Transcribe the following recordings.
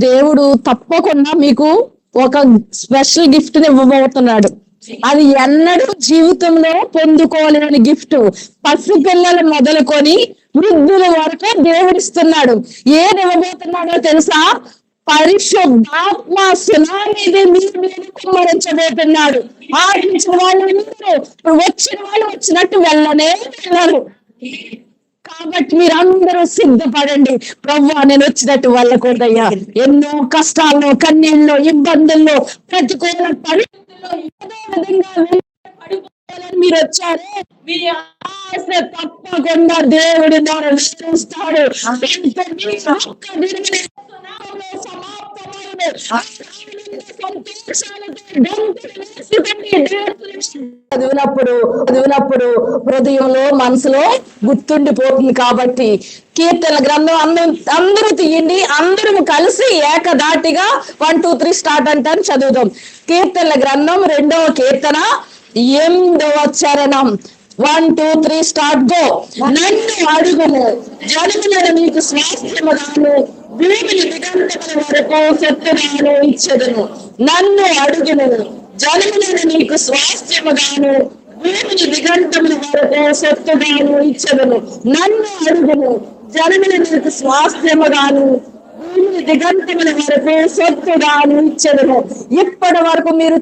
దేవుడు తప్పకుండా మీకు ఒక స్పెషల్ గిఫ్ట్ ఇవ్వబోతున్నాడు. అది ఎన్నడూ జీవితంలో పొందుకోలేని గిఫ్ట్. పసిపిల్లలు మొదలుకొని వృద్ధుల వరకు దేవుడిస్తున్నాడు. ఏది ఇవ్వబోతున్నాడో తెలుసా? పరిశుద్ధాత్మ సునామీని మీ మీద కుమ్మరించబోతున్నాడు. ఆశించిన వాళ్ళు వచ్చిన వాళ్ళు వచ్చినట్టు వెళ్ళనే వెళ్ళరు. కాబట్టి మీరందరూ సిద్ధపడండి. ప్రభువా, నేను వచ్చినట్టు వెళ్ళకూడదయ్యా. ఎన్నో కష్టాల్లో, కన్నీళ్ళలో, ఇబ్బందుల్లో, ప్రతికూల పరిస్థితుల్లో ఏదో విధంగా పడిపోవాలని మీరు వచ్చారే, మీ ఆశ తప్పకుండా దేవుడి ద్వారా నెరవేరుస్తాడు. చదివినప్పుడు హృదయంలో, మనసులో గుర్తుండిపోతుంది. కాబట్టి కీర్తన గ్రంథం అందరూ తీయండి. అందరూ కలిసి ఏకదాటిగా 1 2 3 స్టార్ట్ అంటాను. చదువుదాం. కీర్తన గ్రంథం 2వ కీర్తన 8వ చరణం. 1 2 3 స్టార్ట్. గో. నన్ను అడుగును, జనములను నీకు స్వాస్థ్యముగాను, భూమిని దిగంతముల వరకు సొత్తుగాను ఇచ్చెదను. నన్ను అడుగును, జనములను నీకు స్వాస్థ్యముగాను, భూమిని దిగంతముల వరకు సొత్తుగాను ఇచ్చెదను. నన్ను అడుగును, జనములను నీకు స్వాస్థ్యముగాను, భూమిని దిగంతముల వరకు సొత్తుగాను ఇచ్చెదను. ఇప్పటి వరకు మీరు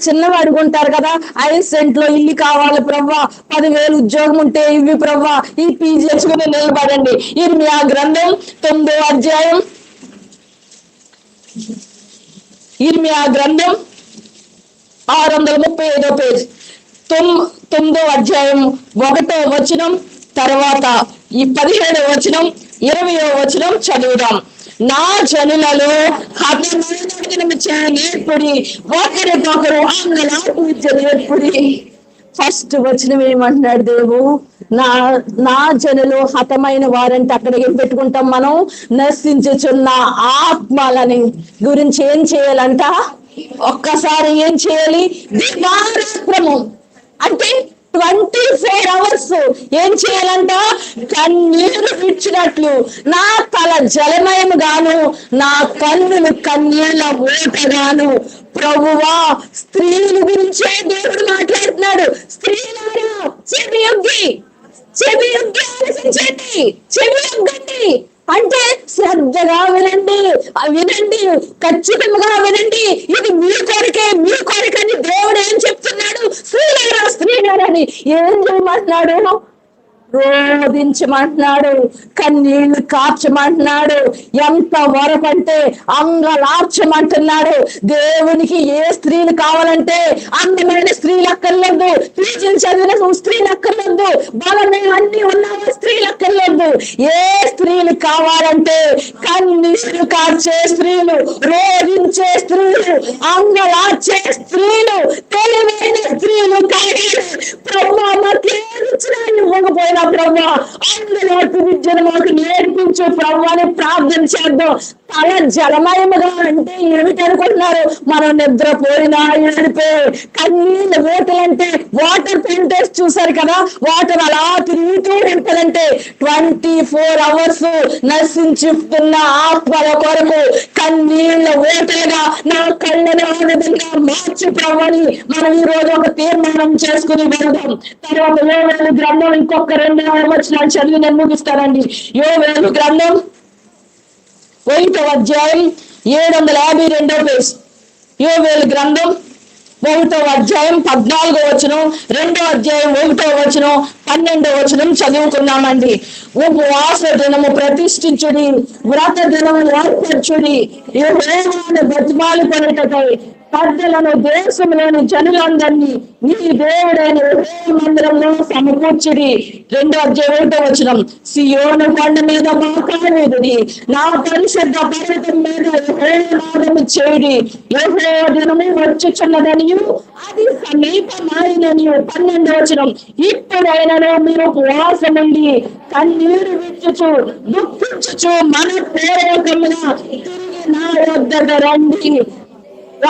చిన్నవి అడుగుంటారు కదా. 5 సెంట్లో ఇల్లు కావాలి ప్రవ్వా, 10,000 ఉద్యోగం ఉంటే ఇవి ప్రవ్వా, ఈ పీజీ వచ్చుకుని నిలబడండి. ఇర్మియా గ్రంథం 9వ అధ్యాయం. ఇర్మియా గ్రంథం 635వ పేజ్. 9వ అధ్యాయం 1వ వచనం తర్వాత ఈ 17వ వచనం 20వ వచనం చదువుదాం. నా జనులలో హతమైనప్పుడు ఒకరికొకరు అంగలాపుడి. ఫస్ట్ వచనం ఏమంటున్నాడు దేవుడు? నా జనులు హతమైన వారంటే అక్కడ ఏం పెట్టుకుంటాం మనం? నశించుచున్న ఆత్మలని గురించి ఏం చేయాలంట? ఒక్కసారి ఏం చేయాలి? దివారాత్రము అంటే 24 అవర్స్ ఏం చేయాలంట? కన్నీరు విడిచినట్లు నా తల జలమయం గాను, నా కన్నులు కన్నీళ్ళ ఊటగాను. ప్రభువా, స్త్రీల గురించే దేవుడు మాట్లాడుతున్నాడు. స్త్రీలారా చెవి యొగ్గి ఆలోచించండి, చెవి యొగ్గండి. అంటే శ్రద్ధగా వినండి, ఖచ్చితంగా వినండి. ఇది మీ కొరకని దేవుడు ఏం చెప్తున్నాడు? స్త్రీలారని ఏం చేయమంటున్నాడు? రోధించమంటున్నాడు, కన్నీళ్లు కార్చమంటున్నాడు. ఎంత వరకు అంటే అంగలార్చమంటున్నాడు. దేవునికి ఏ స్త్రీలు కావాలంటే అందమైన స్త్రీలు అక్కర్లేదు, పీజీలు చదివిన స్త్రీలు అక్కర్లేదు, బలమైన అన్ని ఉన్న స్త్రీలు అక్కర్లేదు. ఏ స్త్రీలు కావాలంటే కన్నీళ్లు కార్చే స్త్రీలు, రోధించే స్త్రీలు, అంగలార్చే స్త్రీలు, తెలివైన స్త్రీలు కావాలి. ప్రభు మాకు ఇవ్వకపోయినా ప్రభు అందులో విద్యను మాకు నేర్పించు ప్రభు అని ప్రార్థన చేద్దాం. తల జలమయముగా అంటే ఏమిటి అనుకుంటున్నారు? మనం నిద్రపోయినా ఏడిపే కన్నీళ్ళ ఓటలంటే వాటర్ పెయింటర్స్ చూసారు కదా, వాటర్ అలా తిరుగుతూ ఉంటదంటే 24 అవర్స్ నశించుతున్న ఆత్మల కొరకు కన్నీళ్ళ ఓటలుగా నా కళ్ళని ఆ విధంగా మార్చి ప్రభని మనం ఈ రోజు ఒక తీర్మానం చేసుకుని వెళ్దాం. తర్వాత యోవేలు గ్రంథం ఇంకొక 2 వచనాలు చదివి నేను ముగిస్తానండి. యోవేలు గ్రంథం 1వ అధ్యాయం 752వ పేజ్. యోవేలు గ్రంథం 1వ అధ్యాయం 14వ వచనం, 2వ అధ్యాయం 1వ వచనం, 12వ వచనం చదువుకున్నామండి. ఉపవాస దినము ప్రతిష్ఠించుడి, వ్రత దినము ఏర్పరచుడి, యెహోవాను బతిమాలు కొనుటకై పెద్దలను దేశంలోని జనులందరినీ నీ దేవుడైన యెహోవా మందిరంలో సమకూర్చుడి. 2వ అధ్యాయం 1వ వచనం. సియోను కొండ మీద మోకాలుడి, నా పరిశుద్ధ పర్వతం మీద యెహోవాను చేయుడి. యెహోవా దినము వచ్చుచున్నదనియు అది సమీపమైననియు. 12వ వచనం. ఇప్పుడైనను మీరు ఉపవాసం ఉండి కన్నీరు విచ్చుచు దుఃఖించుచు మన పూర్వకమున తిరిగి నా వద్దకు రండి.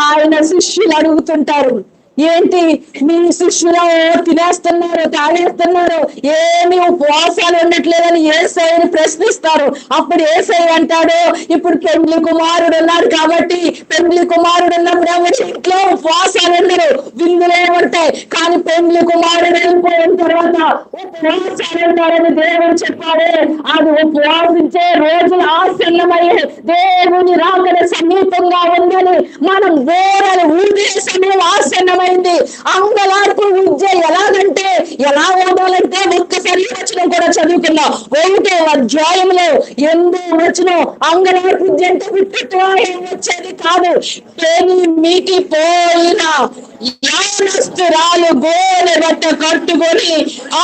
ఆయన శిష్యులు అడుగుతుంటారు, ఏంటి మీ శిష్యులు తినేస్తున్నారు, తాగేస్తున్నారు, ఏమి ఉపవాసాలు ఉండట్లేదని యేసయ్యని ప్రశ్నిస్తారు. అప్పుడు యేసయ్య అంటాడు, ఇప్పుడు పెండ్లి కుమారుడు ఉన్నాడు కాబట్టి, పెండ్లి కుమారుడు ఉన్నప్పుడు ఎవరి ఇంట్లో ఉపవాసాలు ఉండరు, విందులే ఉంటాయి. కానీ పెండ్లి కుమారుడు వెళ్ళిపోయిన తర్వాత ఉపవాసాలు ఉంటారని దేవుడు చెప్పాడే, అది ఉపవాసించే రోజులు ఆసన్నమయ్యే, దేవుని రాకడ సమీపంగా ఉందని మనం వేరే ఊదే సమయం ఆసన్నమైంది. అంగలార్పు విద్య ఎలాగంటే ఎలా ఉండాలంటే ఒక్కసారి వచనం కూడా చదువుకుందాం. 1వ అధ్యాయంలో 8వ వచనం, అంగలార్పు విద్య అంటే విట్టుగా ఏం వచ్చేది కాదు, పేని మీకి పోయిన యవనస్తురాలు గోనె బట్ట కట్టుకొని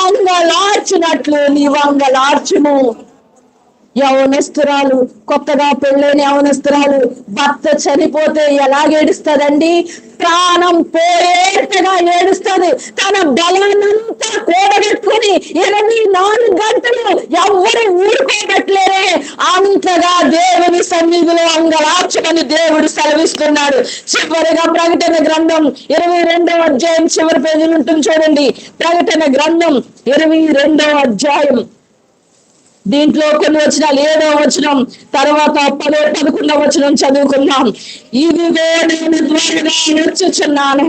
అంగలార్చినట్లు నీవు అంగలార్చుము. యవనస్తురాలు, కొత్తగా పెళ్ళైన యవనస్తురాలు భర్త చనిపోతే ఎలాగేడుస్తుందండి? ప్రాణం పోయేట్టుగా ఏడుస్తుంది. తన బలాన్నంతా కూడగట్టుకుని 24 గంటలు ఎవరు ఊరుకోబట్లేరే అంతగా దేవుని సన్నిధిలో అంగలార్చమని దేవుడు సెలవిస్తున్నాడు. చివరిగా ప్రకటన గ్రంథం 22వ అధ్యాయం చివరి పేజీలు ఉంటుంది చూడండి. ప్రకటన గ్రంథం 22వ అధ్యాయం, దీంట్లో కొన్ని వచనాలు 7వ వచనం తర్వాత 10, 11వ వచనం చదువుకున్నాం. ఇదిగో నేను త్వరగా వచ్చుచున్నాను,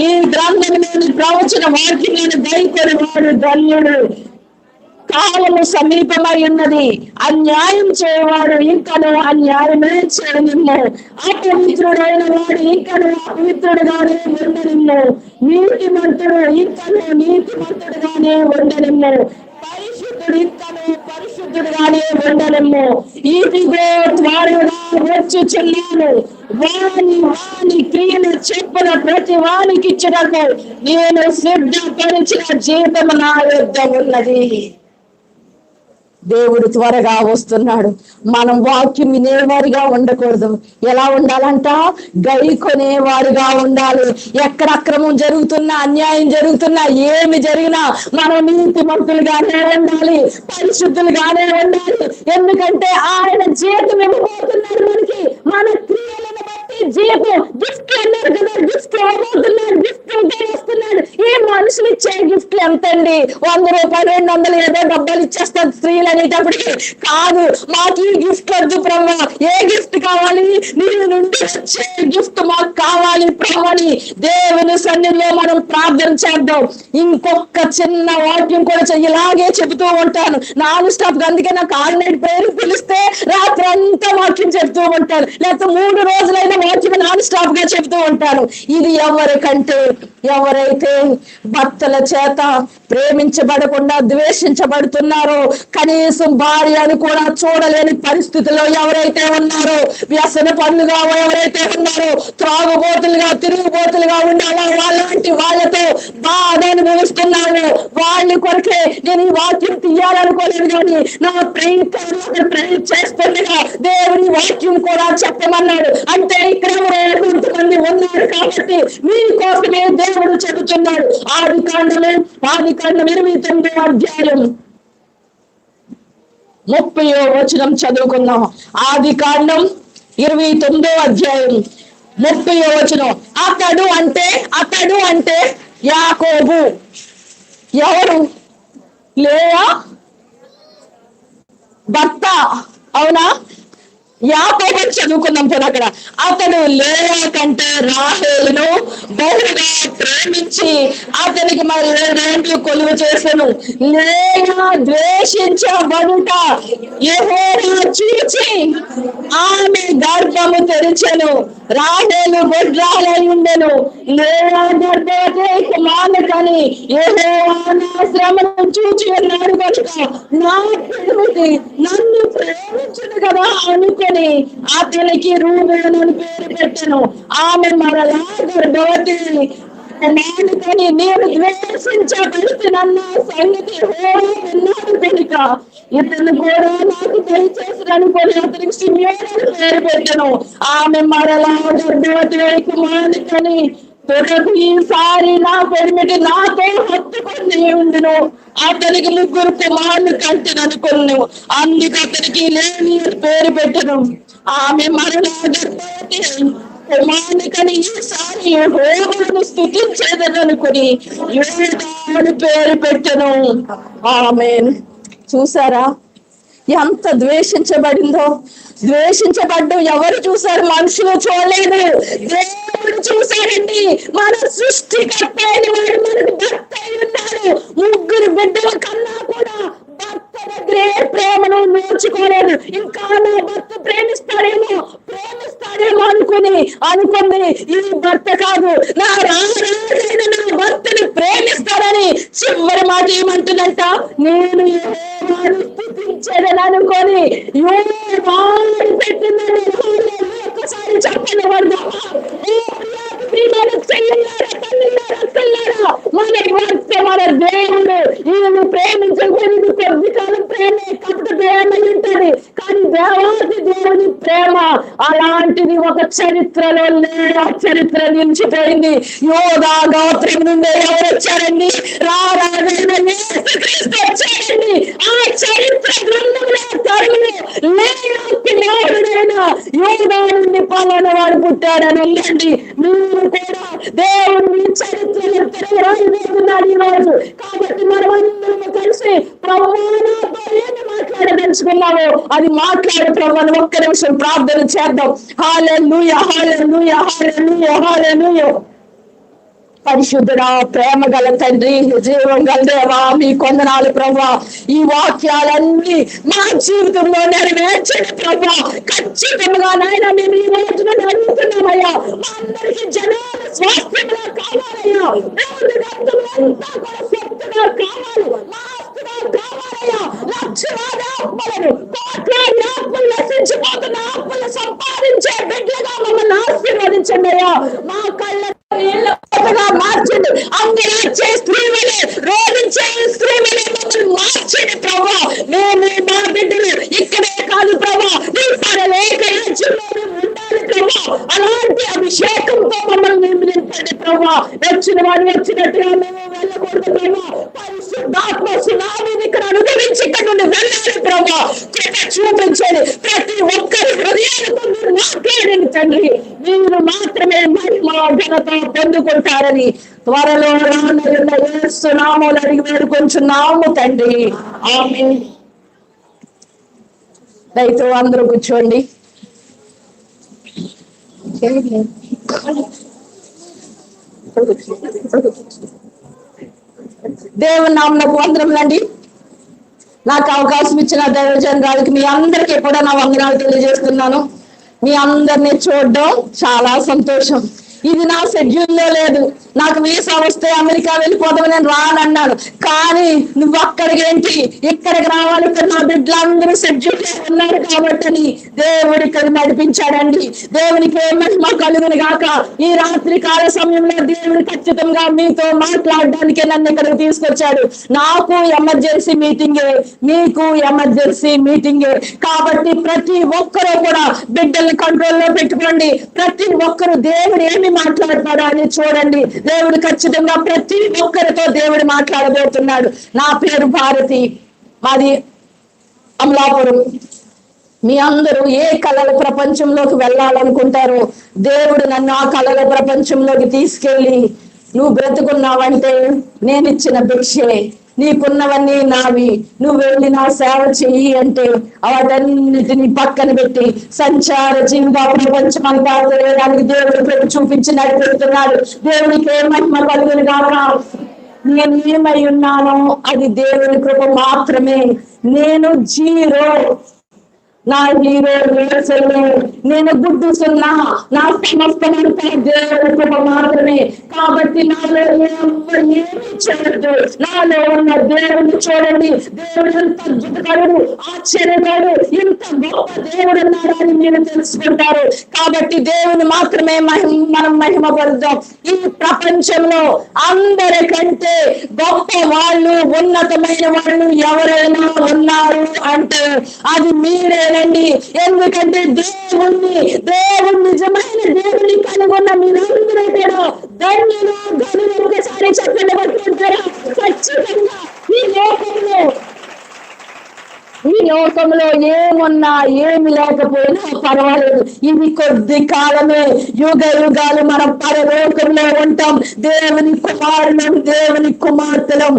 ఈ గ్రంథంలోని ప్రవచన వాక్యాలను దయకొని వాడు ధన్యుడు. కాలము సమీపమై ఉన్నది, అన్యాయం చేయవాడు ఇంకను అన్యాయమే చేయనిమ్ము, అపవిత్రుడైన వాడు ఇంకను అపవిత్రుడుగానే ఉండనిమ్ము, నీతిమంతుడు ఇంకను నీతిమంతుడుగానే ఉండనిమ్ము, పరిశుద్ధుడు ఇంకను పరిశుద్ధుడుగానే ఉండనిమ్ము. ఇదిగో త్వరగా వచ్చుచున్నాను, వాని క్రియలు చెప్పిన ప్రతి వానికి ఇచ్చినకు నేను సిద్ధపరిచిన జీవితం నా యొద్ద ఉన్నది. దేవుడు త్వరగా వస్తున్నాడు. మనం వాక్యం వినేవారిగా ఉండకూడదు. ఎలా ఉండాలంట? గైకొనేవారిగా ఉండాలి. ఎక్కడ అక్రమం జరుగుతున్నా, అన్యాయం జరుగుతున్నా, ఏమి జరిగినా మనం నీతిమంతులుగానే ఉండాలి, పరిశుద్ధులుగానే ఉండాలి. ఎందుకంటే ఆయన జీతం ఇవ్వబోతున్నాడు మనకి. మన క్రియలను బట్టి జీతం, గిఫ్ట్ అన్నారు కదా, గిఫ్ట్ ఇవ్వబోతున్నాడు, గిఫ్ట్ వస్తున్నాడు. ఈ మనుషులు ఇచ్చే గిఫ్ట్లు ఎంతండి? 100 రూపాయలు, 200, ఏదో డబ్బాలు ఇచ్చేస్తారు స్త్రీలు అనేటప్పటికి. కాదు, మాకు ఈ గిఫ్ట్ వద్దు ప్రభు, ఏ గిఫ్ట్ కావాలి? నీ నుండి వచ్చే గిఫ్ట్ మాకు కావాలి ప్రభు అని దేవుని సన్నిధిలో మనం ప్రార్థన చేద్దాం. ఇంకొక చిన్న వాక్యం కూడా ఇలాగే చెబుతూ ఉంటాను నాన్ స్టాప్ గా. అందుకే నాకు ఆల్రెడీ ప్రేరు పిలిస్తే రాత్రి అంతా వాక్యం చెప్తూ ఉంటాను, లేకపోతే 3 రోజులైన వాక్యం నాన్ స్టాప్ గా చెప్తూ ఉంటాను. ఇది ఎవరికంటే, ఎవరైతే భర్తల చేత ప్రేమించబడకుండా ద్వేషించబడుతున్నారో, కనీసం భార్యను కూడా చూడలేని పరిస్థితిలో ఎవరైతే ఉన్నారో, వ్యసన పనులుగా ఎవరైతే ఉన్నారో, త్రాగుబోతులుగా తిరుగుబోతులుగా ఉండాలో, వాళ్ళంటి వాళ్ళతో బాధ అనుభవిస్తున్నాను. వాళ్ళ కొరకే నేను ఈ వాక్యం తీయాలనుకోలేదు, కానీ నా ప్రేమ చేస్తుండగా దేవుని వాక్యం కూడా చెప్పమన్నాడు. అంటే ఇక్కడ కొంతమంది ఉన్నారు కాబట్టి మీకోసమే దేవుడు చెబుతున్నాడు. ఆదికాండం 29వ అధ్యాయం 30వ వచనం చదువుకుందాం. ఆదికాండం 29వ అధ్యాయం 30వ వచనం. అతడు అంటే యాకోబు. ఎవరు? లేయా భర్త, అవునా? యాకోబు చదువుకుందాం పోనీ. అక్కడ అతడు లేయా కంటే రాహేలును బహుగా ప్రేమించి అతనికి మరి 2 కొలువు చేసెను. లేయా ద్వేషించబడుట యెహోవా చూచి ఆమె గర్భము తెరిచెను, రాహేలు గొడ్రాలై ఉండెను. లేయా గర్భవతి కుమారుని కని యెహోవా నా శ్రమను చూచి ఉన్నాడు కనుక నా ప్రేమిటి నన్ను ప్రేమించును కదా అనుకో అతనికి రూబేను పేరు పెట్టెను. ఆమె మరలా గర్భవతి కుమారుని నేను ద్వేషించబడుతున్న సంగతి విన్నాడు కనుక ఇతను కూడా నాకు దయచేసి అనుకొని అతనికి సిమియోను పేరు పెట్టెను. ఆమె మరలా గర్భవతి కుమారుని తొడకు ఈసారి నా పెరిమిటి నాతో హత్తుకొని ఉండును. అతనికి 3 కుమారులు కంటెననుకొను. అందుకు అతనికి లేని పేరు పెట్టను. ఆమె మరలా గర్భవతి కుమారునికని ఈసారి యెహోవాను స్తుతించేదననుకుని యోధా అని పేరు పెట్టెను. ఆమేన్. చూసారా ఎంత ద్వేషించబడిందో? ద్వేషించబడ్డం ఎవరు చూశారు? మనుషులు చూడలేదు, దేవుడు చూశారండి. మన సృష్టికర్త అయిన వాడు మనకు భర్త అయి ఉన్నాడు. ముగ్గురు బిడ్డల కన్నా కూడా భర్త దగ్గరే ప్రేమను నేర్చుకోలేదు. ఇంకా నా భర్త ప్రేమిస్తాడేమో అనుకుంది. ఈ భర్త కాదు, నా రాజైన నా భర్తని ప్రేమిస్తాడని చివరి మాట ఏమంటుందంట? నేను యెహోవాను స్తుతించేదని అనుకొని యెహోవాను పెట్టిందని. ఒక్కసారి చెప్పండి వర్గమా, మనకి వస్తే మన దేవుడు ఈయన ప్రేమించకూడదు. కొద్ది కాలం ప్రేమే కపట ప్రేమ ఉంటుంది, కానీ దేవాది దేవుని ప్రేమ అలాంటిది ఒక చరిత్రలో లేదు. ఆ చరిత్ర నిలిచిపోయింది. యోధా గోత్రం నుండి ఎవరు వచ్చారండి? రారాజైన యేసుక్రీస్తు వచ్చారండి. ఆ చరిత్ర గ్రంథంలో యోధా నుండి పలానా వాడు పుట్టాడని ఉందండి. మీరు కూడా దేవుని చరిత్రలో తిరగరాయబోతున్నాడు ఈ రోజు. కాబట్టి మనం అందరం కలిసి ప్రభువుతో ఏమి మాట్లాడదలుచుకున్నామో అది మాట్లాడే ప్రభువుని ఒక్క నిమిషం ప్రార్థన చేద్దాం. హల్లెలూయా, హల్లెలూయా, హల్లెలూయా, హల్లెలూయా. పరిశుద్ధుడా, ప్రేమ గల తండ్రి, జీవం గల దేవా, మీ కొందనాలు ప్రభా. ఈ వాక్యాలన్నీ మా జీవితంలో నెరవేర్చండి ప్రభా. ఖచ్చితంగా నాయన మేము ఈ రోజున అడుగుతున్నామయ్యా, మా అందరికీ జనాల స్వాస్థ్యంగా కావాలయ్యా. దేవుని రక్తం అంతా కూడా శక్తిగా కావాలి, మా ఆస్తిగా కావాలయ్యా. లక్షలాది ఆత్మలను, కోట్లాది ఆత్మలు నశించిపోతున్న ఆత్మలు సంపాదించే బిడ్డగా మమ్మల్ని ఆశీర్వదించండి అయ్యా. మా కళ్ళ మార్చండి. అంగలార్చే స్త్రీలని, రోధించే స్త్రీలని మమ్మల్ని మార్చండి ప్రభా. మేము మా బిడ్డలు ఇక్కడే కాదు ప్రభా, ఉండాలి ప్రభా. అలాంటి అభిషేకంతో మమ్మల్ని నింపండి ప్రభా. వచ్చిన వాడు వచ్చినట్టుగా మేము వెళ్ళకూడదు ప్రభా. పరిశుద్ధాత్మ సునామీని ఇక్కడ అనుభవించి ఇక్కడ నుండి వెళ్ళాలి ప్రభా. చూపించండి. ప్రతి ఒక్కరి హృదయాలతో మీరు మాట్లాడండి తండ్రి. మీరు మాత్రమే మహిమ ఘనత పొందుకుంటారని త్వరలో రానున్న యేసు నామములో అడిగి వేడుకొంచున్నాము తండ్రి. ఆమేన్. దయతో అందరూ కూర్చోండి. దేవుని నామమునకు వందనములండి. నాకు అవకాశం ఇచ్చిన దైవజనురాలకి మీ అందరికీ కూడా నా వందనాలు తెలియజేస్తున్నాను. మీ అందరినీ చూడడం చాలా సంతోషం. ఇది నా షెడ్యూల్లో లేదు. నాకు వీసా వస్తే అమెరికా వెళ్ళిపోతామని నేను రానన్నాను, కానీ నువ్వు అక్కడికి ఏంటి ఇక్కడికి రావాలి, ఇక్కడ నా బిడ్డలందరూ షెడ్యూల్ ఉన్నారు కాబట్టి దేవుడు ఇక్కడ నడిపించాడండి. దేవునికి ఏ మహిమ కలుగును గాక. ఈ రాత్రి కాల సమయంలో దేవుడు ఖచ్చితంగా మీతో మాట్లాడడానికే నన్ను ఇక్కడికి తీసుకొచ్చాడు. నాకు ఎమర్జెన్సీ మీటింగే, మీకు ఎమర్జెన్సీ మీటింగే. కాబట్టి ప్రతి ఒక్కరూ కూడా బిడ్డల్ని కంట్రోల్లో పెట్టుకోండి. ప్రతి ఒక్కరు దేవుడు ఏమి మాట్లాడతాడో అని చూడండి. దేవుడు ఖచ్చితంగా ప్రతి ఒక్కరితో దేవుడు మాట్లాడబోతున్నాడు. నా పేరు భారతి, మాది అమలాపురం. మీ అందరూ ఏ కళల ప్రపంచంలోకి వెళ్ళాలనుకుంటారో దేవుడు నన్ను ఆ కళల ప్రపంచంలోకి తీసుకెళ్ళి, నువ్వు బ్రతుకున్నావంటే నేను ఇచ్చిన భిక్షే, నీకున్నవన్నీ నావి, నువ్వు వెళ్ళి నా సేవ చెయ్యి అంటే వాటన్నిటిని పక్కన పెట్టి సంచార జీవిత ప్రపంచం అంతా తెలియడానికి దేవుడు పెట్టి చూపించి నడిపిస్తున్నాడు. దేవునికి ఏ మహిమ కలుగును గాక. నేను ఏమై ఉన్నానో అది దేవుని కృప మాత్రమే. నేను జీరో, నా హీరో నేను గుడ్డు సున్నా, నా సమస్తమంతా దేవుని కృప మాత్రమే. కాబట్టి నాలో ఏమి చేయద్దు. నాలో ఉన్న దేవుని చూడండి. దేవుడు ఎంత అద్భుతకరుడు, ఆశ్చర్యకరుడు, ఇంత గొప్ప దేవుడు ఉన్నాడని మీరు తెలుసుకుంటారు. కాబట్టి దేవుని మాత్రమే మనం మహిమపరుద్దాం. ఈ ప్రపంచంలో అందరికంటే గొప్ప వాళ్ళు, ఉన్నతమైన వాళ్ళు ఎవరైనా ఉన్నారు అంటే అది మీరే. ఎందుకంటే దేవుడు నిజమైన దేవుని కనుగొన్న మీరందరూ కూడా ధన్యులు, గనులు. ఒకసారి చెప్పండి పట్టుకుంటారా? ఖచ్చితంగా ఈ లోకంలో ఈ లోకంలో ఏమున్నా ఏమి లేకపోయినా పర్వాలేదు, ఇవి కొద్ది కాలమే. యుగ యుగాలు మనం పరలోకంలో ఉంటాం. దేవుని కుమారులం, దేవుని కుమార్తెలం.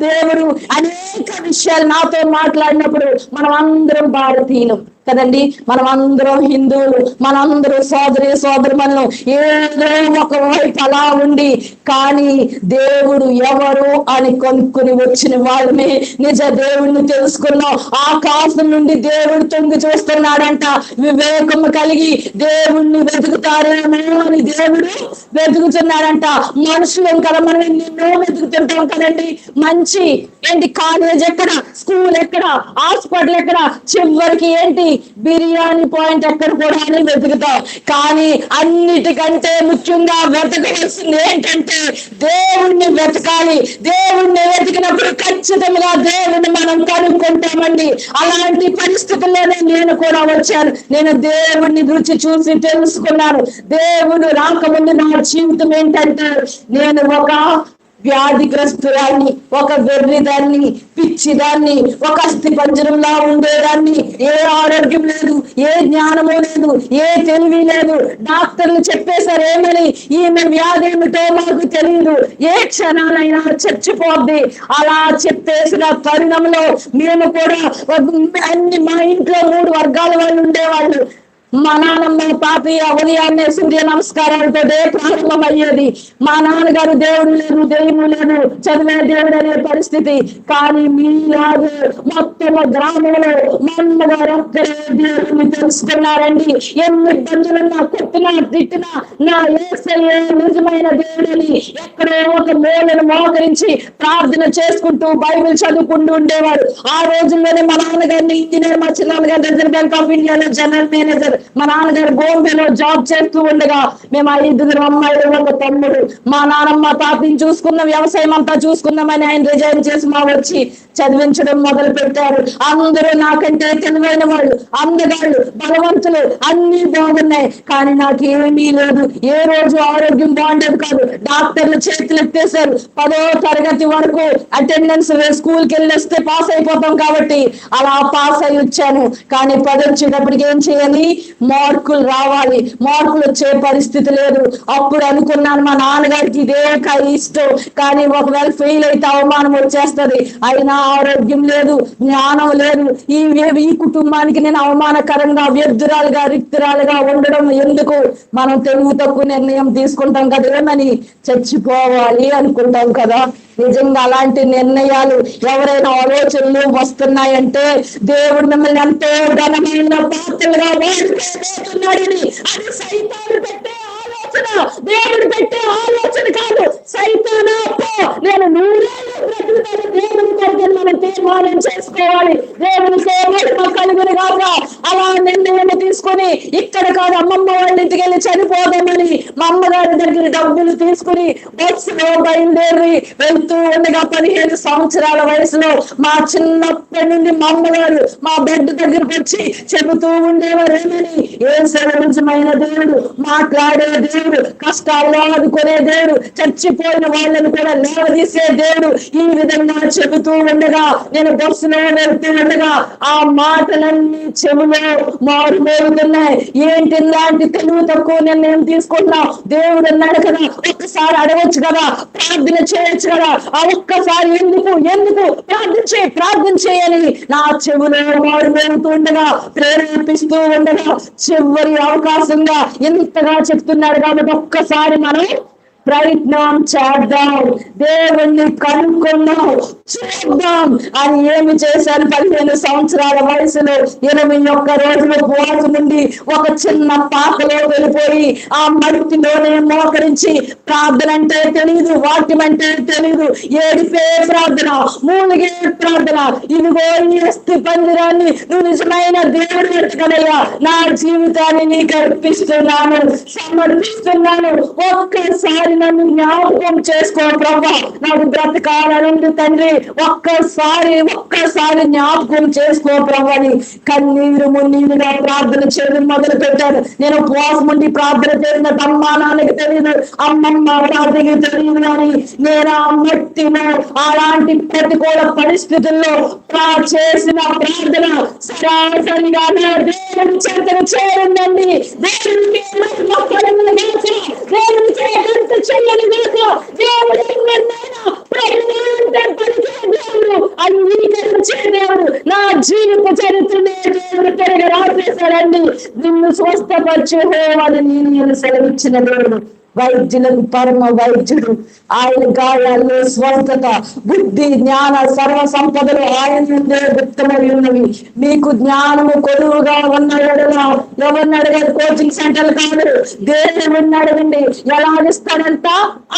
దేవుడు అనేక విషయాలు నాతో మాట్లాడినప్పుడు మనం అందరం భారతీయులం కదండి, మనం అందరం హిందువులు, మనందరూ సోదరులను ఏదో ఒక వైపు అలా ఉండి, కానీ దేవుడు ఎవరు అని కొనుక్కుని వచ్చిన వాళ్ళని నిజ దేవుడిని తెలుసుకున్నాం. ఆకాశం నుండి దేవుడు తొంగి చూస్తున్నాడంట. వివేకము కలిగి దేవుణ్ణి వెతుకుతారేమో అని దేవుడు వెతుకుతున్నాడంట. మనుషులం కదా, మనం ఎన్నెన్నో వెతుకుతుంటాం కదండి. మంచి ఏంటి, కాలేజ్ ఎక్కడ, స్కూల్ ఎక్కడ, హాస్పిటల్ ఎక్కడ, చివరికి ఏంటి బిర్యానీ పాయింట్ ఎక్కడ కూడా అని వెతుకుతాం. కానీ అన్నిటికంటే ముఖ్యంగా వెతకవలసింది ఏంటంటే దేవుణ్ణి వెతకాలి. దేవుణ్ణి వెతికినప్పుడు ఖచ్చితంగా దేవుణ్ణి మనం కనుక్కుంటామండి. అలాంటి పరిస్థితుల్లోనే నేను కూడా వచ్చాను. నేను దేవుణ్ణి రుచి చూసి తెలుసుకున్నాను. దేవుడు రాకముందు నా జీవితం ఏంటంటే, నేను ఒక వ్యాధిగ్రస్తురాన్ని, ఒక వెర్రిదాన్ని, పిచ్చిదాన్ని, ఒక అస్థి పంజరంలా ఉండేదాన్ని. ఏ ఆరోగ్యం లేదు, ఏ జ్ఞానము లేదు, ఏ తెలివి లేదు. డాక్టర్లు చెప్పేశారు ఏమని, ఈమె వ్యాధి ఏమిటో మాకు తెలియదు, ఏ క్షణాలైనా చచ్చిపోద్ది. అలా చెప్పేసిన తరుణంలో మేము కూడా మా ఇంట్లో 3 వర్గాల వాళ్ళు ఉండేవాళ్ళు. మా నాన్నమ్మ తాతయ్య ఉదయాన్నే సూర్య నమస్కారాలతో ప్రారంభం అయ్యేది. మా నాన్నగారు దేవుడు లేదు, దెయ్యము లేదు, చదివే దేవుడు అనే పరిస్థితి. కానీ మీలాగే మొత్తం గ్రామంలో మా అమ్మగారు ఒక్కరే దేవుడిని తెలుసుకున్నారండి. ఎన్ని ఇబ్బందులున్నా, కొట్టినా, తిట్టినా నా యేసయ్యే నిజమైన దేవుడని ఎక్కడో ఒక మూలను మోకరించి ప్రార్థన చేసుకుంటూ బైబిల్ చదువుకుంటూ ఉండేవాడు. ఆ రోజుల్లోనే మా నాన్నగారిని ఇంజనీర్, మా చిన్నాన్నగారు రిజర్వ్ బ్యాంక్ ఆఫ్ ఇండియాలో జనరల్ మేనేజర్, మా నాన్నగారు బాంబేలో జాబ్ చేస్తూ ఉండగా మేము 5 అమ్మాయిలు, ఒక తమ్ముడు. మా నాన్నమ్మ తాతని చూసుకున్న, వ్యవసాయం అంతా చూసుకుందామని ఆయన రిజైన్ చేసి మా వచ్చి చదివించడం మొదలు పెట్టారు. అందరూ నాకంటే తెలివైన వాళ్ళు, అందగాళ్ళు, బలవంతులు, అన్ని బాగున్నాయి. కానీ నాకేమీ లేదు. ఏ రోజు ఆరోగ్యం బాగుండేది కాదు. డాక్టర్లు చేతులు ఎత్తేశారు. 10వ తరగతి వరకు అటెండెన్స్ స్కూల్కి వెళ్ళి వస్తే పాస్ అయిపోతాం కాబట్టి అలా పాస్ అయి వచ్చాను. కానీ 10 వచ్చేటప్పటికి ఏం చేయాలి, మార్కులు రావాలి. మార్కులు వచ్చే పరిస్థితి లేదు. అప్పుడు అనుకున్నాను మా నాన్నగారికి ఇదే ఇష్టం, కానీ ఒకవేళ ఫెయిల్ అయితే అవమానం వచ్చేస్తది. అయినా ఆరోగ్యం లేదు, జ్ఞానం లేదు. ఈ కుటుంబానికి నేను అవమానకరంగా, వ్యర్థురాలుగా, రిక్తురాలుగా ఉండడం ఎందుకు? మనం తెలుగు తక్కువ నిర్ణయం తీసుకుంటాం కదా, ఏమని చచ్చిపోవాలి అనుకుంటాం కదా. నిజంగా అలాంటి నిర్ణయాలు, ఎవరైనా ఆలోచనలు వస్తున్నాయంటే దేవుడు మిమ్మల్ని ఎంతో ఘనమైన పాత్రలుగా వాడుకోబోతున్నాడని. అది సైతాను పెట్టే ఆలోచన, దేవుడు పెట్టే ఆలోచన కాదు. సైతానా పో, నేను 100 ఏళ్ళు బ్రతుకుతాను, దేవుని దగ్గర మనం తీర్మానం చేసుకోవాలి. దేవునితో మహిమ కలుగును గాక. అలా నిర్ణయం తీసుకొని ఇక్కడ కాదు, అమ్మమ్మ వాళ్ళ ఇంటికి వెళ్ళి చనిపోదామని మా అమ్మగారి దగ్గర డబ్బులు తీసుకుని బస్సులో బయలుదేరి వెళ్తూ ఉండగా 15 సంవత్సరాల వయసులో మా చిన్నప్పటి నుండి మా అమ్మగారు మా బెడ్ దగ్గరకు వచ్చి చెబుతూ ఉండేవారు ఏమని, నిజమైన దేవుడు, మాట్లాడే దేవుడు, కష్టాల్లో ఆదుకునే దేవుడు, చచ్చిపోయిన వాళ్ళని కూడా లేవదీసే దేవుడు. ఈ విధంగా చెబుతూ ఉండగా నేను బస్సులో వెళ్తూ ఉండగా ఆ మాటలన్నీ చెవులో మారుమోగుతున్నాయి. ఏంటి ఇలాంటి తెలుగు తక్కువ నిర్ణయం తీసుకున్నా? దేవుడు అన్నాడు కదా, ఒక్కసారి అడగొచ్చు కదా, ప్రార్థన చేయొచ్చు కదా. ఆ ఒక్కసారి ఎందుకు ప్రార్థన చేయని నా చెవులో మారుమోగుతూ ఉండగా, ప్రేరేపిస్తూ ఉండగా, చివరి అవకాశంగా ఎంతగా చెప్తున్నాడు కాబట్టి ఒక్కసారి మనం ప్రయత్నం చేద్దాం, దేవుణ్ణి కనుక్కుందాం, చూద్దాం అని. ఏమి చేశాను? 15 సంవత్సరాల వయసులో 21 రోజులు ఉపవాసం నుండి ఒక చిన్న పాకలో వెళ్ళిపోయి ఆ మట్టిలోనే మోకరించి, ప్రార్థన అంటే తెలియదు, వాక్యం అంటే తెలియదు, ఏడిపే ప్రార్థన, మూలిగే ప్రార్థన. ఇదిగో ఈ అస్థి పంజరాన్ని నువ్వు నిజమైన దేవుడు వెతకనయ్యా, నా జీవితాన్ని నీకు అర్పిస్తున్నాను, సమర్పిస్తున్నాను. ఒక్కసారి నన్ను జ్ఞాపకం చేసుకో ప్రభా, నాకు బ్రతకాలనుంది తండ్రి, ఒక్కసారి జ్ఞాపకం చేసుకో ప్రభాని. కన్నీరు మున్నీరుగా ప్రార్థన చేయడం మొదలు పెట్టాను. నేను ఉపవాసం ఉండి ప్రార్థన చేసిన అమ్మా నాన్నకి తెలియదు, అమ్మమ్మ ప్రార్థనకి తెలియదు, కానీ నేను ఆ మట్టిలో అలాంటి ప్రతికూల పరిస్థితుల్లో చేసిన ప్రార్థన సరాసరిగా దేవుని చేతను చేరిందండి. దేవునికి అంగీకరించే దేవుడు నా జీవిత చరిత్రనే దేవుడు తిరిగి రాసేశాడండి. నిన్ను స్వస్థపరిచే అని నేను సెలవిచ్చిన దేవుడు, వైద్యులకు పరమ వైద్యుడు. ఆయన గాయాల్లో స్వస్థత, బుద్ధి, జ్ఞాన, సర్వ సంపదలు ఆయన నుండే గుప్తమై ఉన్నవి. మీకు జ్ఞానము కొలువుగా ఉన్న ఎవరిని అడగదు, కోచింగ్ సెంటర్లు కాదు, దేవుడిని అడగండి. ఎలా ఇస్తాడంట?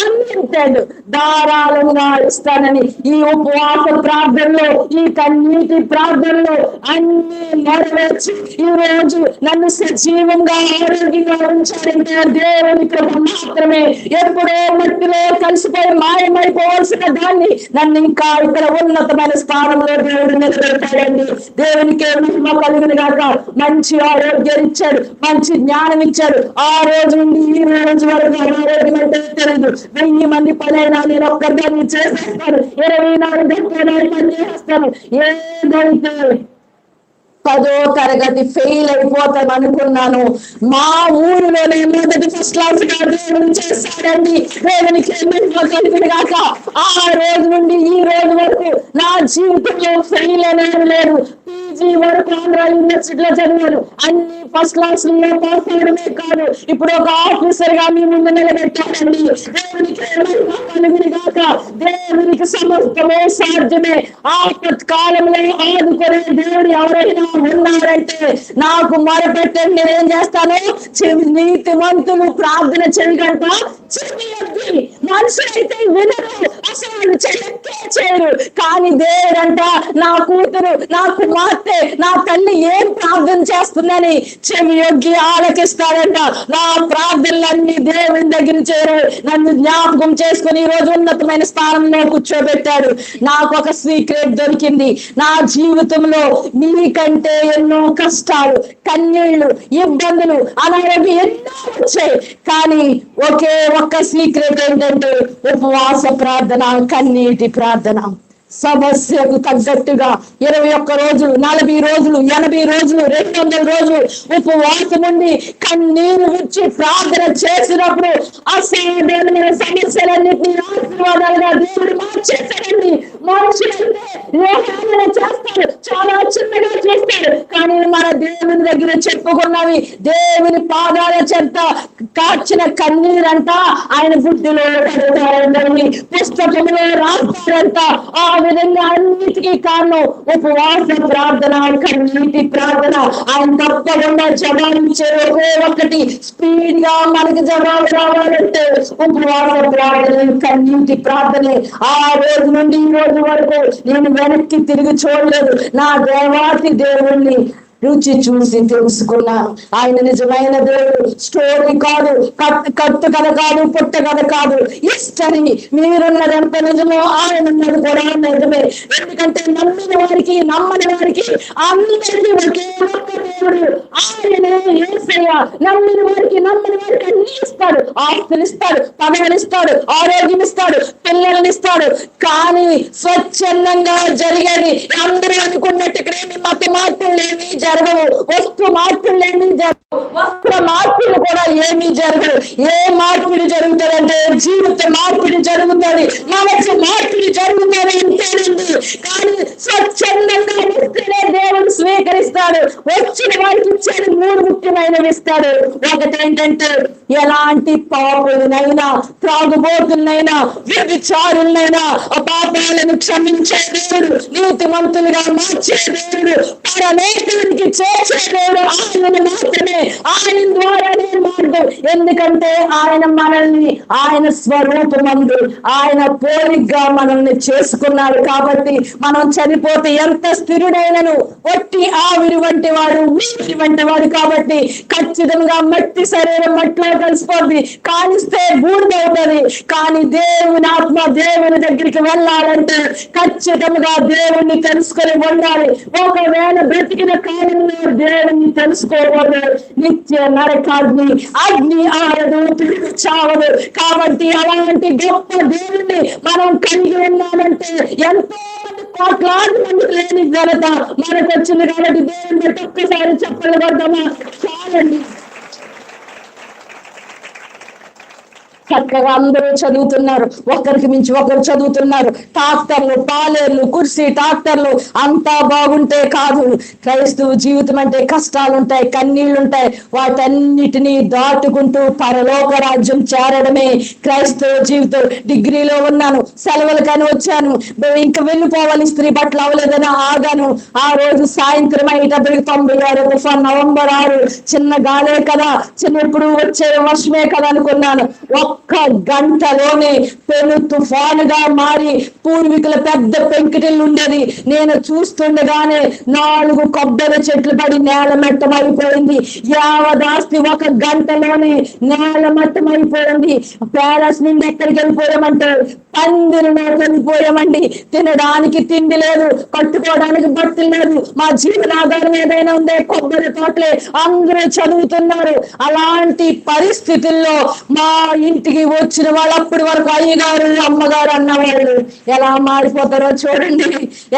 అన్లిమిటెడ్, ధారాళంగా ఇస్తానని. ఈ ఉపవాస ప్రార్థనలో, ఈ కన్నీటి ప్రార్థనలో అన్ని నెరవేర్చి ఈ రోజు నన్ను సజీవంగా ఆరోగ్యంగా ఉంచాడంటే దేవుని కృప మాత్రమే. ఎప్పుడో మట్టిలో కలిసిపోయి మాయమైపోవాల్సిన దాన్ని నన్ను ఇంకా ఇక్కడ ఉన్నతమైన స్థానంలో దేవుడు నిలబెట్టాడండి. దేవునికి మహిమ కలుగును గాక. మంచి ఆరోగ్యం ఇచ్చాడు, మంచి జ్ఞానం ఇచ్చాడు. ఆ రోజు నుండి ఈ రోజు వరకు అనారోగ్యం అంటే తెలియదు. 1000 మంది పనైనా నేను ఒక్కదాన్ని చేసేస్తాను, 24 గంటలు పని చేస్తాను. ఏదైతే 10వ తరగతి ఫెయిల్ అయిపోతాను అనుకున్నాను, మా ఊరిలోనే మొదటి ఫస్ట్ క్లాస్ గా దేవుడు చేశాడండి. దేవునికి కలిగిన కాక ఆ రోజు నుండి ఈ రోజు వరకు నా జీవితంలో ఫెయిల్ అనేది లేదు. PG వరకు ఆంధ్ర యూనివర్సిటీలో చదివాను. అన్ని ఫస్ట్ క్లాస్ లో పాస్ అవడమే కాదు, ఇప్పుడు ఒక ఆఫీసర్ గా మీ ముందు నిలబెట్టాడండి. దేవునికి కలిగిన కాక. దేవునికి సమస్తమే సాధ్యమే. ఆపత్కాలంలో ఆదుకునే దేవుడు ఎవరైనా ఉన్నారంటే నాకు మొరపెట్టండి, నేనేం చేస్తాను? నీతి మంతులు ప్రార్థన చేయగలట మనుషులైతే వినరు, అసలు చేయరు. కానీ దేవుడంట నా కూతురు, నా కుమార్తె, నా తల్లి ఏం ప్రార్థన చేస్తుందని చెవి యొగ్గి ఆలకిస్తాడంట. నా ప్రార్థనలన్నీ దేవుని దగ్గర చేరు. నన్ను జ్ఞాపకం చేసుకుని ఈ రోజు ఉన్నతమైన స్థానంలో కూర్చోబెట్టాడు. నాకు ఒక సీక్రెట్ దొరికింది. నా జీవితంలో నీకంటే ఎన్నో కష్టాలు, కన్నీళ్లు, ఇబ్బందులు, అనారోగ్యం ఎన్నో వచ్చాయి. కానీ ఒకే ఒక్క సీక్రెట్ ఏంటంటే ఉపవాస ప్రార్థన, కన్నీటి ప్రార్థన. సమస్యకు తగ్గట్టుగా 21 రోజులు, 40 రోజులు, 80 రోజులు, 200 రోజులు ఉపవాసం ఉండి కన్నీరు విడిచి ప్రార్థన చేసినప్పుడు అసాధ్యమైన సమస్యలన్నింటినీ ఆశీర్వాదాలుగా దేవుడు మార్చేశాడండి. మనుషులంటే లోకాలను చేస్తాడు, చాలా చిన్నగా చేస్తాడు. కానీ మన దేవుని దగ్గర చెప్పుకున్నవి దేవుని పాదాల చెంత కాచిన కన్నీరంట ఆయన బుద్ధిలో కడతారండి, పుస్తకంలో రాస్తారంట. ఆ విధంగా అన్నిటికీ కారణం ఉపవాస ప్రార్థన, కన్నీటి ప్రార్థన. ఆయన తప్పకుండా జవాబిచ్చే ఒకే ఒక్కటి, స్పీడ్ గా మనకి జవాబు రావాలంటే ఉపవాస ప్రార్థన, కన్నీటి ప్రార్థనే. ఆ రోజు నుండి ఈ రోజు వరకు నేను వెనక్కి తిరిగి చూడలేదు. నా దేవాతి దేవుణ్ణి రుచి చూసి తెలుసుకున్నాను. ఆయన నిజమైన దేవుడు. స్టోరీ కాదు, కట్టు కథ కాదు, పుట్ట కథ కాదు, హిస్టరీ. మీరున్నదంత నిజమో ఆయన ఉన్నది కూడా నిజమే. ఎందుకంటే నమ్మిన వారికి, నమ్మని వారికి అందరికీ ఒకే ఒక్క దేవుడు ఆయనే యేసయ్య. నమ్మిన వారికి, నమ్మని వారికి అన్ని ఇస్తాడు. ఆస్తులు ఇస్తాడు, పదవులు ఇస్తాడు, ఆరోగ్యం ఇస్తాడు, పిల్లల్ని ఇస్తాడు. కానీ స్వచ్ఛందంగా జరిగేది అందరూ అనుకున్నట్టు మత మార్పులేమి జరగవు, వస్తు మార్పులేమి జరగవు, వస్త్ర మార్పులు కూడా ఏమీ జరగదు. ఏ మార్పులు జరుగుతారంటే జీవిత మార్పులు జరుగుతుంది, మనసు మార్పులు జరుగుతుంది అంతేనండి. కానీ స్వచ్ఛందంగా ఇస్తేనే దేవుడు స్వీకరిస్తాడు. వచ్చిన వారికి ఇచ్చేది 3 ముఖ్యమైనవి ఇస్తాడు. ఒకటి ఏంటంటే ఎలాంటి పాపులనైనా, త్రాగుబోతులనైనా, వ్యభిచారులనైనా పాపాలను క్షమించే దేవుడు, నీతిమంతులుగా మార్చే దేవుడు, పరమేశ్వరునికి చేర్చే దేవుడు ఆయన మాత్రమే. ఆయన ద్వారానే మార్గం. ఎందుకంటే ఆయన మనల్ని ఆయన స్వరూపమందు, ఆయన పోలికగా మనల్ని చేసుకున్నాడు. కాబట్టి మనం చనిపోతే ఎంత స్థిరుడైనను మట్టి ఆవిరి వంటి వాడు, ఊపిరి వంటి వాడు కాబట్టి ఖచ్చితంగా మట్టి శరీరం మట్టిలో కలిసిపోద్ది, కాలిస్తే బూడిదవుతుంది. కానీ దేవుని ఆత్మ దేవుని దగ్గరికి వెళ్ళాలంటే ఖచ్చితంగా దేవుణ్ణి తెలుసుకొని ఉండాలి. ఒకవేళ బ్రతికిన కాలంలో దేవుణ్ణి తెలుసుకోవాలి, నిత్య నరకాగ్ని, అగ్ని ఆరదు, చావదు. కాబట్టి అలాంటి గొప్ప దేవుణ్ణి మనం కలిగి ఉన్నామంటే ఎంతో మంది కోట్లాది మంది లేని ఘనత మనకు వచ్చింది. కాబట్టి దేవుని బట్టి ఒక్కసారి చెప్పలు పడదామా? చాలండి. చక్కగా అందరూ చదువుతున్నారు, ఒకరికి మించి ఒకరు చదువుతున్నారు. ట్రాక్టర్లు, పాలేర్లు, కుర్సీ ట్రాక్టర్లు అంతా బాగుంటే కాదు. క్రైస్తవ జీవితం అంటే కష్టాలు ఉంటాయి, కన్నీళ్లు ఉంటాయి. వాటన్నిటినీ దాటుకుంటూ పరలోక రాజ్యం చేరడమే క్రైస్తవ జీవితం. డిగ్రీలో ఉన్నాను, సెలవులకని వచ్చాను, ఇంకా వెళ్ళిపోవాలి, స్త్రీ బట్టలు అవ్వలేదని ఆగాను. ఆ రోజు సాయంత్రం అయ్యేటప్పటికి 96 తుఫాన్, నవంబర్ 6, చిన్న గాలే కదా, చిన్నప్పుడు వచ్చే వర్షమే కదా అనుకున్నాను. ఒక్క గంటలోనే పెను తుఫానుగా మారి పూర్వీకుల పెద్ద పెంకుటిల్లు ఉండేది. నేను చూస్తుండగానే 4 కొబ్బరి చెట్లు పడి నేలమట్టమైపోయింది. యావదాస్తి ఒక గంటలోనే నేలమట్టమైపోయింది. ప్యాలెస్ నుండి ఎక్కడికి వెళ్ళిపోయామంటే పందిరిలో వెళ్ళిపోయామండి. తినడానికి తిండి లేదు, కట్టుకోవడానికి బట్టలు లేదు. మా జీవనాధారం ఏదైనా ఉందే కొబ్బరి తోటలే. అందరూ చదువుతున్నారు. అలాంటి పరిస్థితుల్లో మా ఇంటికి వచ్చిన వాళ్ళు అప్పటి వరకు అయ్యగారు అమ్మగారు అన్నవాళ్ళు ఎలా మారిపోతారో చూడండి,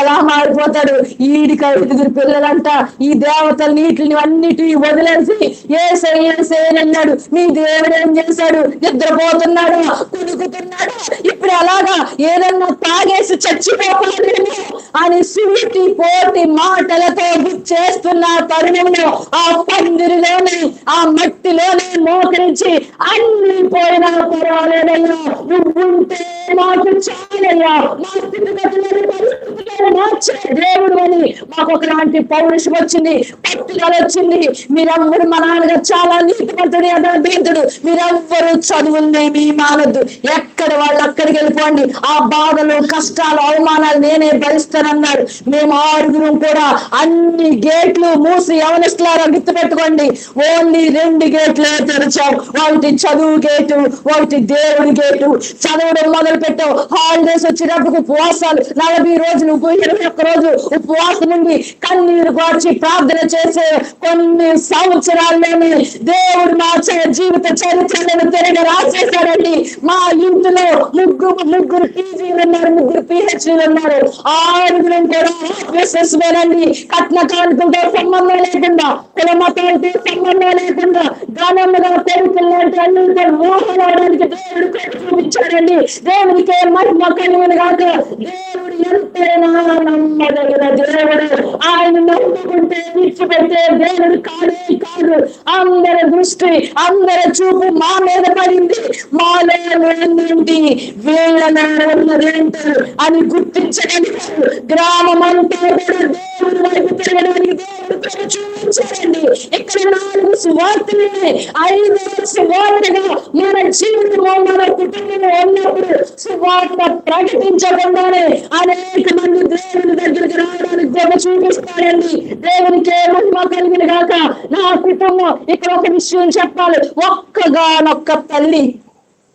ఎలా మారిపోతారు. ఈడికి 5 పిల్లలంట. ఈ దేవతల నీటిని అన్నిటి వదిలేసి ఏసయ్యన్నాడు. మీ దేవుడు ఏం చేశాడు? నిద్రపోతున్నాడు, కుదుకుతున్నాడు. ఇప్పుడు అలాగా ఏదన్నా తాగేసి చచ్చిపోతాడేమో అని సూటి పోటి మాటలతో చేస్తున్న తరుణంలో ఆ పందిరిలోనే, ఆ మట్టిలోనే మోకరించి అన్ని పోయినా పర్వాలేదయ్యా, నువ్వుంటే మాకు చాలయ్యా, మా స్థితిగతులను పరిస్థితులను మార్చే దేవుడు అని మాకు ఒకలాంటి పౌరుషం వచ్చింది, పట్టుదల వచ్చింది. మీరెవ్వరు, మా నాన్నగారు చాలా నీతిమంతుడు, యథార్థవంతుడు, మీరెవ్వరు చదువులేమి మానద్దు, ఎక్కడ వాళ్ళు అక్కడికి వెళ్ళిపోండి, ఆ బాధలు, కష్టాలు, అవమానాలు నేనే భరిస్తానన్నాడు. మేము 6 కూడా అన్ని గేట్లు మూసి, యవనస్తులారా గుర్తు పెట్టుకోండి, ఓన్లీ 2 గేట్లే తెరిచాం. ఒకటి చదువు గేటు, ఒకటి దేవుడి గేటు. చదవడం మొదలు పెట్టాం. హాలిడేస్ వచ్చినప్పుడు ఉపవాసాలు, 40 రోజులు, 21 రోజు ఉపవాసం నుండి కన్నీరు కార్చి ప్రార్థన చేసే కొన్ని సంవత్సరాల్లోనే దేవుడు మా జీవిత చరిత్రలను తిరిగి రాసేశాడండి. మా ఇంటిలో ముగ్గురు పీజీలు ఉన్నారు, 3 PhDలు ఉన్నారు. 6 కూడా ఆఫీసర్స్మేనండి. కట్న కానుకలతో సంబంధం లేకుండా, కుల మతాలతో సంబంధం లేకుండా ఘనంగా కొడుకులాంటి అన్నింటితో మోహడానికి దేవుడు చూపించాడండి. దేవుడికే మహిమ కలుగును గాక. దేవుడు ఎంతైనా నమ్మదగిన దేవుడు. ఆయన నమ్ముకుంటే విడిచిపెట్టే దేవుడు కాడే కాదు. అందరి దృష్టి, అందరి చూపు మా మీద పడింది. మాలో ఏంటి, వీళ్ళలో ఉన్నదేంటారు అని గుర్తించగలిగారు. గ్రామం అంతా కూడా దేవుడు వైపు తిరగడానికి దేవుడు చూపించారండి. ఇక్కడ 4 సువార్తలే, 5వ సువార్తగా మన జీవితంలో, మన కుటుంబంలో ఉన్నప్పుడు సువార్త ప్రకటించకుండానే అనేక మంది దేవుని దగ్గరికి రావడానికి దేవుడు చూపిస్తాడండి. దేవునికే మహిమ కలిగిన గాక. నా కుటుంబం, ఇక్కడ ఒక విషయం చెప్పాలి. ఒక్కగానొక్క తల్లి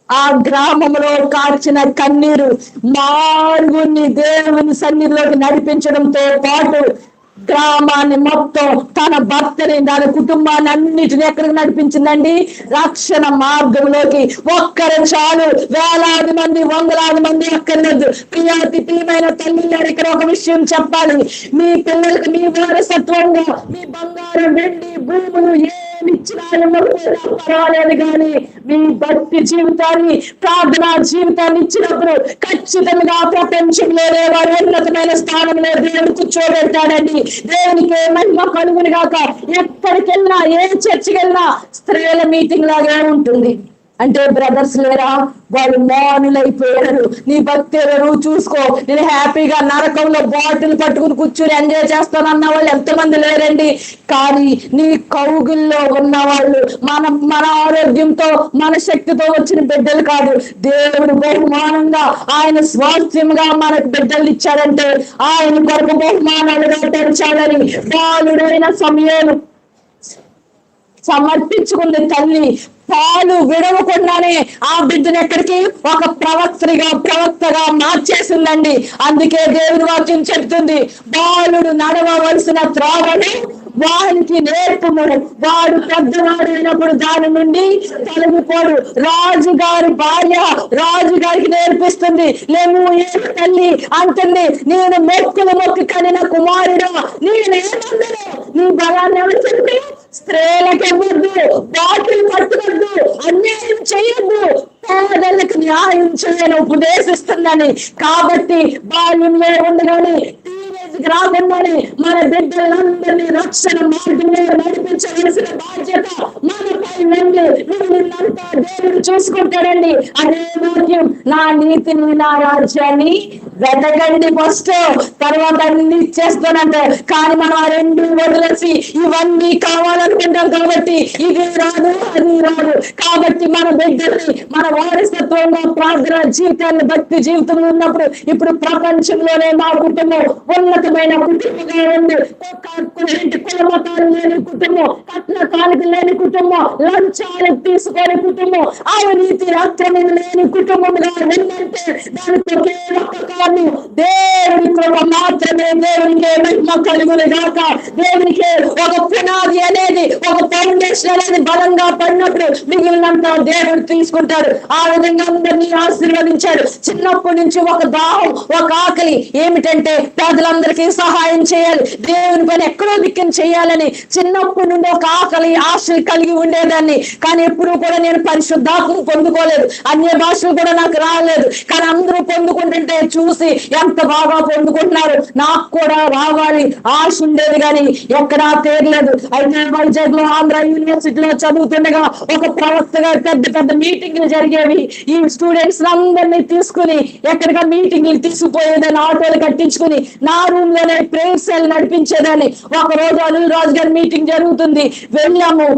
ఆ గ్రామంలో కార్చిన కన్నీరు మారుగుని దేవుని సన్నిధిలోకి నడిపించడంతో పాటు గ్రామాన్ని మొత్తం, తన భర్తని, తన కుటుంబాన్ని అన్నిటిని ఎక్కడికి నడిపించిందండి? రక్షణ మార్గంలోకి. ఒక్కరు చాలు, వేలాది మంది, వందలాది మంది అక్కర్లేదు. ప్రియమైన తల్లి, ఇక్కడ ఒక విషయం చెప్పాలి. మీ పిల్లలకి మీ వారసత్వంగా మీ బంగారం, వెండి, భూములు ఏమిచ్చినా పర్వాలేదు, కానీ మీ భక్తి జీవితాన్ని, ప్రార్థనా జీవితాన్ని ఇచ్చినప్పుడు ఖచ్చితంగా ప్రపంచంలోనే వారు ఉన్నతమైన స్థానంలో దేవుడు కూర్చోబెడతాడండి. దేవునికి మహిమ కలుగును గాక. ఎక్కడికి వెళ్ళినా, ఏ చర్చికి వెళ్ళినా స్త్రీల మీటింగ్ లాగే ఉంటుంది. అంటే బ్రదర్స్ లేరా? వాళ్ళు మౌనులైపోయారు. నీ భక్తి నువ్వు చూసుకో, నేను హ్యాపీగా నరకంలో బాటిల్ పట్టుకుని కూర్చుని ఎంజాయ్ చేస్తానన్న వాళ్ళు ఎంతమంది లేరండి. కానీ నీ కౌగుల్లో ఉన్న వాళ్ళు మన ఆరోగ్యంతో మన శక్తితో వచ్చిన బిడ్డలు కాదు. దేవుడు బహుమానంగా ఆయన స్వాస్థ్యంగా మనకు బిడ్డలు ఇచ్చాడంటే ఆయన కొరకు బహుమానాలుగా తెరచాలని బాలుడైన సమయాలు సమర్పించుకుంది తల్లి. పాలు విడవకుండానే ఆ బిడ్డను ఎక్కడికి ఒక ప్రవక్తగా మార్చేసిందండి. అందుకే దేవుని వాక్యం చెప్తుంది, బాలుడు నడవవలసిన త్రోవను వానికి నేర్పుము, వాడు పెద్దవాడైనప్పుడు దాని నుండి తొలగిపోడు. రాజుగారి భార్య రాజుగారికి నేర్పిస్తుంది. లేము ఏ తల్లి అంటుంది, నేను మొక్కి కనిన కుమారుడు, నేనేమన్నా నీ బలాన్ని ఎవరు చెప్పి స్త్రీలకు ఇవ్వద్దు, బాటిల్ పట్టవద్దు, అన్యాయం చేయొద్దు, పేదలకు న్యాయం చేయని ఉపదేశిస్తుందని. కాబట్టి బాల్యంలో ఉండగానే రాకుండానే మన బిడ్డలందరినీ రక్షణ మార్గంలో నడిపించవలసిన బాధ్యత మనపై ఉంది. నిన్నంతా దేవుడు చూసుకుంటాడండి. అదే వాక్యం, నా నీతిని నా రాజ్యాన్ని వెతకండి ఫస్ట్, తర్వాత అన్ని ఇచ్చేస్తానంటే. కానీ మనం ఆ రెండు వదిలేసి ఇవన్నీ కావాలనుకుంటాం కాబట్టి ఇది రాదు అది రాదు. కాబట్టి మన బిడ్డల్ని మన వారసత్వంగా ప్రార్థన జీవితాన్ని భక్తి జీవితంలో ఉన్నప్పుడు ఇప్పుడు ప్రపంచంలోనే మా కుటుంబం ఉన్నతమైన కుటుంబంగా ఉంది. కులమతాలు లేని కుటుంబం, కట్న కానుక లేని కుటుంబం, లంచాలు తీసుకొని కుటుంబం, అవినీతి అక్రమం లేని కుటుంబంగా ఉందంటే దానికి ఒకే ఒక్క కారణం, దేవుని కృప మాత్రమే. దేవునికే మహిమ కలుగును గాక. దేవునికే ఒక పునాది అనేది, ఒక ఫౌండేషన్ అనేది బలంగా పడినప్పుడు మిగిలినంత దేవుడు తీసుకుంటాడు. ఆ విధంగా అందరినీ ఆశీర్వదించాడు. చిన్నప్పటి నుంచి ఒక దాహం, ఒక ఆకలి ఏమిటంటే పేదలందరికీ సహాయం చేయాలి, దేవుని పని ఎక్కడో దిక్కుని చేయాలని చిన్నప్పటి నుండి ఒక ఆకలి ఆశ కలిగి ఉండేదాన్ని. కానీ ఎప్పుడు కూడా నేను పరిశుద్ధాత్మ పొందుకోలేదు, అన్య భాషలు కూడా నాకు రాలేదు. కానీ అందరూ పొందుకుంటుంటే చూసి ఎంత బాగా పొందుకుంటున్నారు, నాకు కూడా రావాలి ఆశ ఉండేది కానీ ఎక్కడా తీరలేదు. అయితే వైజాగ్ లో ఆంధ్ర యూనివర్సిటీలో చదువుతుండగా ఒక ప్రవక్తగా పెద్ద మీటింగ్లు జరిగేవి. ఈ స్టూడెంట్స్ అందరినీ తీసుకుని ఎక్కడిగా మీటింగ్లు తీసుకుపోయేదాన్ని, ఆటోలు కట్టించుకుని నా రూమ్ లోనే ప్రేయర్ సెల్ నడిపించేదాన్ని. ఒక రోజు అనిల్ రాజు గారి మీటింగ్ జరుగుతుంది, వెళ్ళాము.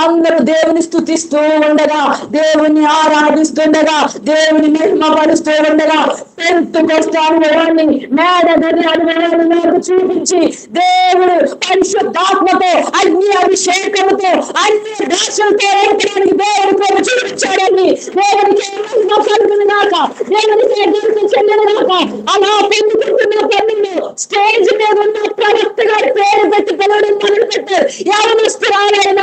అందరూ దేవుని స్తుతిస్తూ ఉండగా, దేవుని ఆరాధిస్తుండగా, దేవుని మహిమ పరుస్తూ ఉండగా పెంతెకొస్తు అనుభవాన్ని మేడ గది అనుభవాన్ని నాకు చూపించి దేవుడు పరిశుద్ధాత్మతో అగ్ని అభిషేకంతో అన్ని భాషలతో ఉండడానికి దేవుడు కృప చూపించాడండి. దేవునికి మహిమ కలుగును గాక, దేవునికి ఘనత చెందును గాక. అలా పొందుకుంటున్న పనులు స్టేజ్ మీద ఉన్న ప్రవక్త గారి పేరు పెట్టి పిలవడం మొదలు పెట్టారు. యవనస్తురాలైన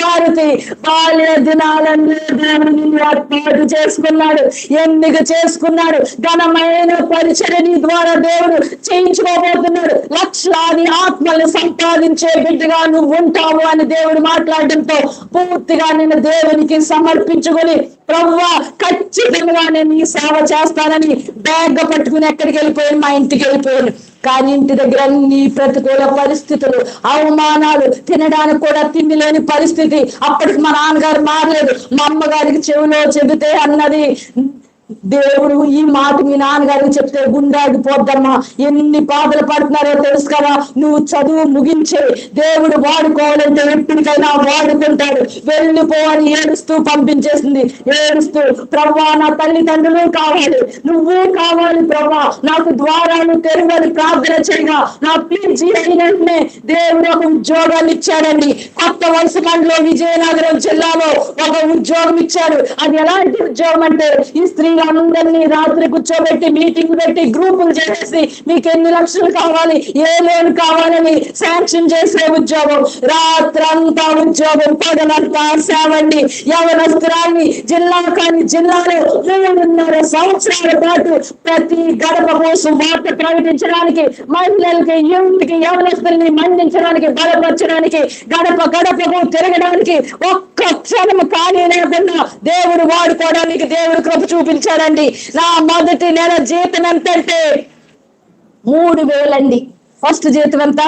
భారతి బాల్య దినాలన్నీ దేవుని ఏర్పాటు చేసుకున్నాడు, ఎన్నిక చేసుకున్నాడు. ఘనమైన పరిచర్య ద్వారా దేవుడు చేయించుకోబోతున్నాడు. లక్షలాది ఆత్మల్ని సంపాదించే బిడ్డగా నువ్వు ఉంటావు అని దేవుడు మాట్లాడడంతో పూర్తిగా నేను దేవునికి సమర్పించుకొని, ప్రభువా ఖచ్చితంగా నేను ఈ సేవ చేస్తానని బ్యాగ్ పట్టుకుని ఎక్కడికి వెళ్ళిపోయాను, మా ఇంటికి వెళ్ళిపోయాను. కానీ ఇంటి దగ్గర అన్ని ప్రతికూల పరిస్థితులు, అవమానాలు, తినడానికి కూడా తిండి లేని పరిస్థితి. అప్పటికి మా నాన్నగారు మారలేదు. మా అమ్మగారికి చెవిలో చెబితే అన్నది, దేవుడు ఈ మాట మీ నాన్నగారికి చెప్తే గుండాగిపోద్దమ్మా, ఎన్ని బాధలు పడుతున్నారో తెలుసు కదా, నువ్వు చదువు ముగించే, దేవుడు వాడుకోవాలంటే ఎప్పటికైనా వాడుకుంటాడు, వెళ్ళిపోవని ఏడుస్తూ పంపించేసింది. ఏడుస్తూ, ప్రభా నా తల్లిదండ్రులు కావాలి, నువ్వు కావాలి ప్రభా, నాకు ద్వారాలు తెరవని ప్రార్థన చేయగా నా పీజీ అయినట్నే దేవుడు ఒక ఉద్యోగాన్ని ఇచ్చాడండి. కొత్త వలస మండలో విజయనగరం జిల్లాలో ఒక ఉద్యోగం ఇచ్చాడు. అది ఎలాంటి ఉద్యోగం అంటే, ఈ స్త్రీ అందరినీ రాత్రి కూర్చోబెట్టి మీటింగ్ పెట్టి గ్రూపులు చేసి మీకు ఎన్ని లక్షలు కావాలి, ఏ లోన్ కావాలని శాంక్షన్ చేసే ఉద్యోగం. రాత్రంతా ఉద్యోగం, పగలంతా సేవండి. యవనస్తురాన్ని జిల్లాలో 3.5 సంవత్సరాల పాటు ప్రతి గడప కోసం వార్త ప్రకటించడానికి, మహిళలకి, యూత్కి, యవనస్తుల్ని మండించడానికి, బలపరచడానికి, గడపకు తిరగడానికి ఒక్క క్షణం ఖాళీ లేకుండా దేవుడు వాడుకోవడానికి దేవుడు కృప చూపించాడండి. నా మొదటి నెల జీతం ఎంతంటే 3,000 అండి. ఫస్ట్ జీతం ఎంత?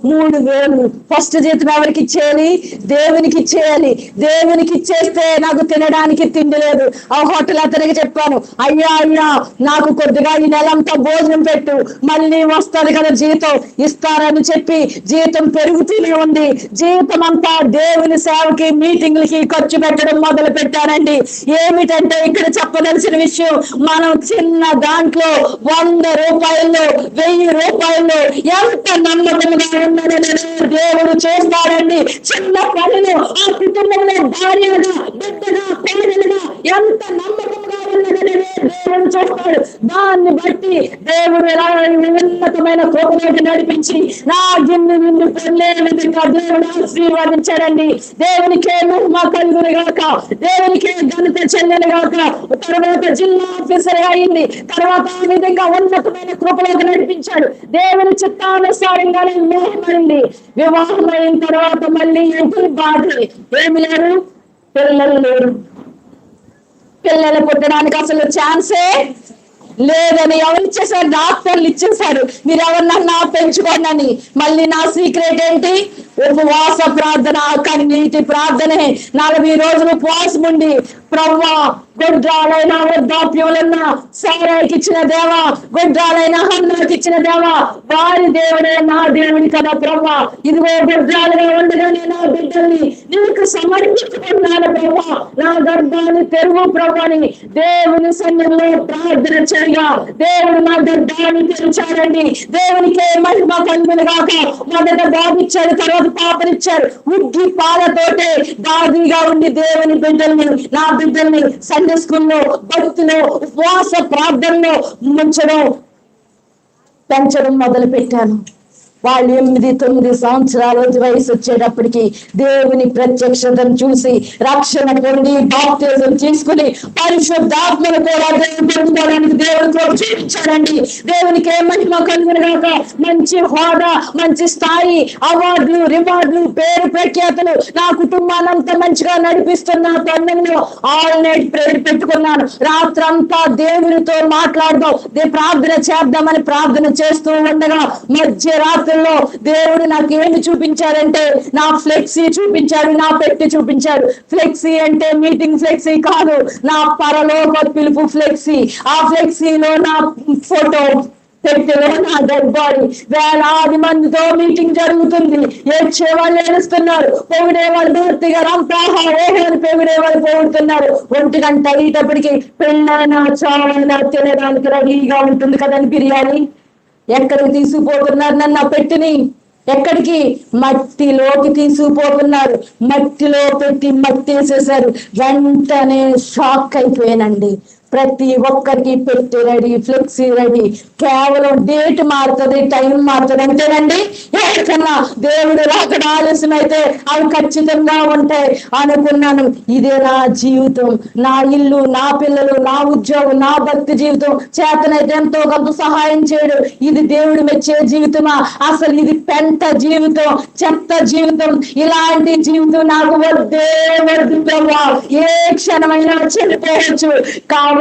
3,000. ఫస్ట్ జీతం ఎవరికి ఇచ్చేయాలి? దేవునికి ఇచ్చేయాలి. దేవునికి ఇచ్చేస్తే నాకు తినడానికి తిండి లేదు. ఆ హోటల్ అతనికి చెప్పాను, అయ్యా అయ్యా నాకు కొద్దిగా ఈ నెలంతా భోజనం పెట్టు, మళ్ళీ వస్తుంది కదా జీతం ఇస్తారని చెప్పి జీతం పెరుగుతూనే ఉంది. జీతం అంతా దేవుని సేవకి మీటింగ్లకి ఖర్చు పెట్టడం మొదలు పెట్టానండి. ఏమిటంటే ఇక్కడ చెప్పదలసిన విషయం, మనం చిన్న దాంట్లో 100 రూపాయలు 1000 రూపాయలు ఎంత నమ్మకంగా ఉన్నదని దేవుడు చేస్తాడండి. చిన్న పనులు ఆ కుటుంబంలో భార్యగా బిడ్డగా పేదలుగా ఎంత నమ్మకంగా ఉన్నదని దేవుడు చేస్తాడు. దాన్ని బట్టి దేవుడు ఎలా ఉన్నతమైన కృపలోకి నడిపించి నా గిన్నె నిన్ను పొందే విధంగా దేవుడు ఆశీర్వదించాడండి. దేవునికే మహిమ కలుగును గాక, దేవునికే ఘనత చెల్లెలు గాక. తర్వాత జిల్లా ఆఫీసర్ అయింది. తర్వాత ఆ విధంగా ఉన్నతమైన కృపలోకి నడిపించాడు. దేవుని చిత్తానుసారంగానే వివాహమైంది. వివాహం అయిన తర్వాత మళ్ళీ ఇంటి బాధ ఏమి లేరు, పిల్లలు లేరు. పిల్లలు పుట్టడానికి అసలు ఛాన్సే లేదని ఎవరు ఇచ్చేసారు? డాక్టర్లు ఇచ్చేసారు, మీరు ఎవరినన్నా పెంచుకోండి అని. మళ్ళీ నా సీక్రెట్ ఏంటి? ఉపవాస ప్రార్థన, కన్నీటి ప్రార్థనే. 40 రోజులు ఉపవాసం ఉండి, ప్రవ్వా గుడ్రాలైన వృద్ధాప్యులన్నా సారాకి ఇచ్చిన దేవా, గుడ్రాలైన హన్నాకి ఇచ్చిన దేవా, వారి దేవుడే నా దేవుడి కదా ప్రవ్వా. ఇదిగో గుడ్రాలుగా ఉండగానే నా బిడ్డల్ని నీకు సమర్పించుకున్నాను ప్రవ్వా, నా గర్భాన్ని తెరువు ప్రవ్వని దేవుని సన్నిధిలో ప్రార్థన చేయగా దేవుడు నా గర్భాన్ని తెరిచాడండి. దేవునికే మహిమ కలుగును గాక. మొదట బాబిచ్చాడు, తర్వాత పాపనిచ్చారు. ఉగ్గి పాలతోటే దాదిగా ఉండి దేవుని బిడ్డల్ని, నా బిడ్డల్ని సండే స్కూల్లో, భక్తిలో, ఉపవాస ప్రార్థనలో పెంచడం మొదలు పెట్టాను. వాళ్ళు 8-9 సంవత్సరాల వయసు వచ్చేటప్పటికి దేవుని ప్రత్యక్షతను చూసి రక్షణ పొంది బాప్తిజం తీసుకుని పరిశుద్ధాత్మను కూడా పొందుకోవడానికి దేవుడు కూడా చూపించాడండి. దేవునికి మహిమ కలుగును గాక. మంచి హోదా, మంచి స్థాయి, అవార్డులు, రివార్డులు, పేరు ప్రఖ్యాతులు, నా కుటుంబానంతా మంచిగా నడిపిస్తున్న తరుణంలో ఆల్ నైట్ ప్రేయర్ పెట్టుకున్నాను. రాత్రంతా దేవునితో మాట్లాడదాం, ప్రార్థన చేద్దామని ప్రార్థన చేస్తూ ఉండగా మధ్యరాత్రి దేవుడు నాకేమి చూపించారంటే నా ఫ్లెక్సీ చూపించాడు, నా పెట్టి చూపించాడు. ఫ్లెక్సీ అంటే మీటింగ్ ఫ్లెక్సీ కాదు, నా పరలోక పిలుపు ఫ్లెక్సీ. ఆ ఫ్లెక్సీలో నా ఫోటో, పెట్టెలో నా డెడ్ బాడీ. వేలాది మందితో మీటింగ్ జరుగుతుంది. ఏడ్చే వాళ్ళు ఏడుస్తున్నారు, పొగిడే వాళ్ళు భర్తీగా రంపాహా ఓహని పొగిడే వాళ్ళు పొగుడుతున్నారు. 1 గంట అయ్యేటప్పటికి పెళ్ళైనా చావైనా తినడానికి రెడీగా ఉంటుంది కదండి బిర్యానీ. ఎక్కడికి తీసుకుపోతున్నారు నన్ను పెట్టిని? ఎక్కడికి? మట్టిలోకి తీసుకుపోతున్నారు. మట్టిలో పెట్టి మట్టి వేసేసారు. వెంటనే షాక్ అయిపోయానండి. ప్రతి ఒక్కరికి పెట్టి రెడీ, ఫ్లెక్సీ రెడీ, కేవలం డేట్ మారుతుంది, టైం మారుతుంది అంతేనండి. ఎక్కడన్నా దేవుడు అక్కడ ఆలస్యం అయితే అవి ఖచ్చితంగా ఉంటాయి అనుకున్నాను. ఇదే నా జీవితం, నా ఇల్లు, నా పిల్లలు, నా ఉద్యోగం, నా భక్తి జీవితం. చేతనైతే ఎంతో కొంత సహాయం చేయడు. ఇది దేవుడు మెచ్చే జీవితమా? అసలు ఇది పెంట జీవితం, చెత్త జీవితం. ఇలాంటి జీవితం నాకు వద్దే వద్దు ప్రభా. ఏ క్షణమైనా చనిపోవచ్చు.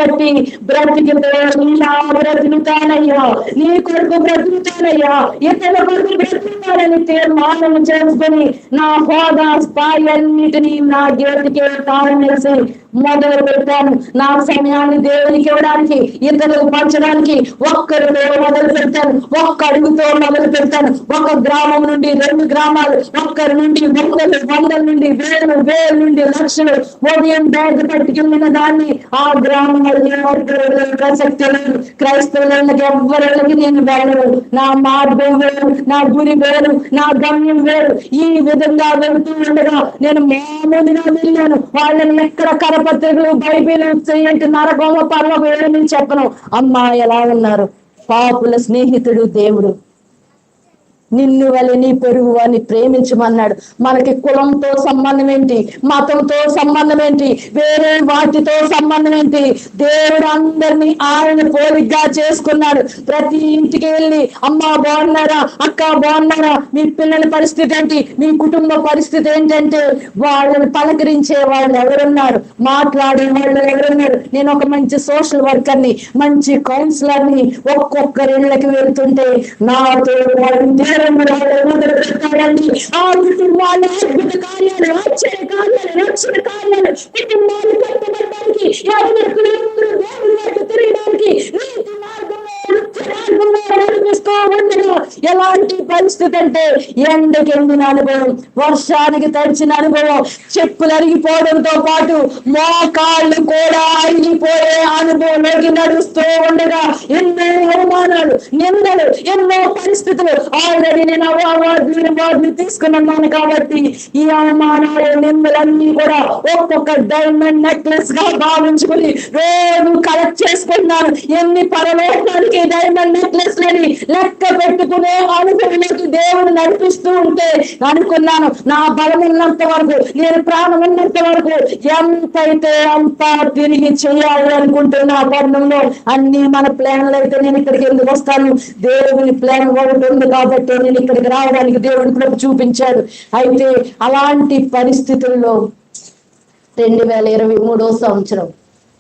కాబట్టి బ్రతుకుతానయ్యా, నీ కొడుకు బ్రతుకుతానయ్యా, ఇతర కొడుకు బ్రతుకుతానని తీర్మానం చేసుకుని నా హోదా స్థాయి అన్నిటినీ నా దేవుడికి తాళనేసి మొదలు పెట్టాను. నా సమయాన్ని దేవునికి ఇవ్వడానికి, ఇతరులకు పంచడానికి ఒక్కరితో మొదలు పెడతాను, ఒక్క అడుగుతో మొదలు పెడతాను. ఒక గ్రామం నుండి 2 గ్రామాలు, ఒక్కరి నుండి 100 నుండి 1000 నుండి లక్షలు. ఉదయం బ్యాగ్ పట్టుకెళ్ళిన దాన్ని ఆ గ్రామం ప్రసక్తి లేదు. క్రైస్తవులకి ఎవ్వరికి నేను వెళ్ళను. నా మార్గం వేరు, నా గురి వేరు, నా గమ్యం వేరు. ఈ విధంగా వెళ్తూ ఉండగా నేను మామూలుగా వెళ్ళాను. వాళ్ళని ఎక్కడ కరపత్రికలు, బైబిల్ చేయండి, నరకోమ పర్వ ఏమని చెప్పను. అమ్మా ఎలా ఉన్నారు? పాపుల స్నేహితుడు దేవుడు. నిన్ను వలె నీ పొరుగు వారిని ప్రేమించమన్నాడు. మనకి కులంతో సంబంధం ఏంటి? మతంతో సంబంధం ఏంటి? వేరే వాటితో సంబంధం ఏంటి? దేవుడు అందరినీ ఆయన పోలిగ్గా చేసుకున్నాడు. ప్రతి ఇంటికి వెళ్ళి అమ్మ బాగున్నారా, అక్క బాగున్నారా, మీ పిల్లల పరిస్థితి ఏంటి, మీ కుటుంబ పరిస్థితి ఏంటంటే వాళ్ళని పలకరించే వాళ్ళు ఎవరున్నారు, మాట్లాడే వాళ్ళు ఎవరున్నారు? నేను ఒక మంచి సోషల్ వర్కర్ని, మంచి కౌన్సిలర్ని. ఒక్కొక్కరిళ్ళకి వెళ్తుంటే నాతో మొదలు పెట్టాడండి. ఆ కుటుంబాలు అద్భుత కార్యాలు, ఆశ్చర్య కార్యాలు, రక్షణ కార్యాలు, కుటుంబాలు కట్టబడడానికి, యవనస్తులు అందరూ దేవుని వైపు తిరగడానికి, నీతి మార్గంలో నృత్య మార్గంలో నడిపిస్తూ ఉండగా ఎలాంటి పరిస్థితి అంటే ఎండకి ఎండిన అనుభవం, వర్షానికి తడిచిన అనుభవం, చెప్పులు అరిగిపోవడంతో పాటు మోకాళ్ళు కూడా అరిగిపోయే అనుభవంలోకి నడుస్తూ ఉండగా ఎన్నో అవమానాలు, నిందలు, ఎన్నో పరిస్థితులు. ఆల్రెడీ నేను అవార్డుని తీసుకున్నాను కాబట్టి ఈ అవమానాలు, నిందలన్నీ కూడా ఒక్కొక్క డైమండ్ నెక్లెస్ గా భావించుకుని రోజు కలెక్ట్ చేసుకున్నాను. ఎన్ని పరలోకానికి డైమండ్ నెక్లెస్ లని లెక్క పెట్టుకునే అనుభవంలోకి దేవుడు నడిపిస్తూ ఉంటే అనుకున్నాను, నా బలం ఉన్నంత వరకు, నేను ప్రాణం ఉన్నంత వరకు ఎంతైతే అంత తిరిగి చేయాలి అనుకుంటున్న తరుణంలో అన్ని మన ప్లాన్లు అయితే నేను ఇక్కడికి ఎందుకు వస్తాను? దేవుని ప్లాన్ ఒకటి ఉంది కాబట్టి నేను ఇక్కడికి రావడానికి దేవుడి కృప చూపించాడు. అయితే అలాంటి పరిస్థితుల్లో 2023 సంవత్సరం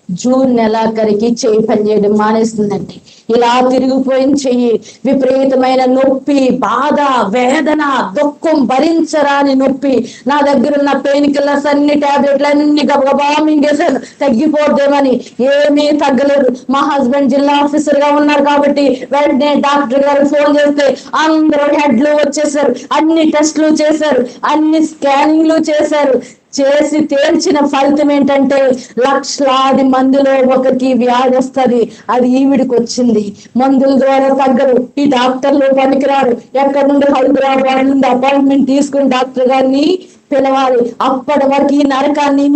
జూన్ నెలాఖరికి చెయ్యి పనిచేయడం మానేస్తుందండి. ఇలా తిరిగిపోయిన చెయ్యి విపరీతమైన నొప్పి, బాధ, వేదన, దుఃఖం, భరించరాని నొప్పి. నా దగ్గర ఉన్న పెయిన్ కిల్లర్స్ అన్ని టాబ్లెట్లు అన్ని గబగబా మింగేశాను తగ్గిపోద్దేమని. ఏమీ తగ్గలేదు. మా హస్బెండ్ జిల్లా ఆఫీసర్ గా ఉన్నారు కాబట్టి వెంటనే డాక్టర్ గారు ఫోన్ చేస్తే అందరూ హెడ్లు వచ్చేసారు, అన్ని టెస్టులు చేశారు, అన్ని స్కానింగ్లు చేశారు. చేసి తేల్చిన ఫలితం ఏంటంటే లక్షలాది మందిలో ఒకరికి వ్యాధి వస్తుంది, అది ఈవిడికి వచ్చింది. మందుల ద్వారా తగ్గరు, ఈ డాక్టర్లు పనికిరారు. ఎక్కడి నుండి హైదరాబాద్ నుండి అపాయింట్మెంట్ తీసుకుని డాక్టర్ గారిని పిలవాలి. అప్పటి వరకు ఈ నరకాన్ని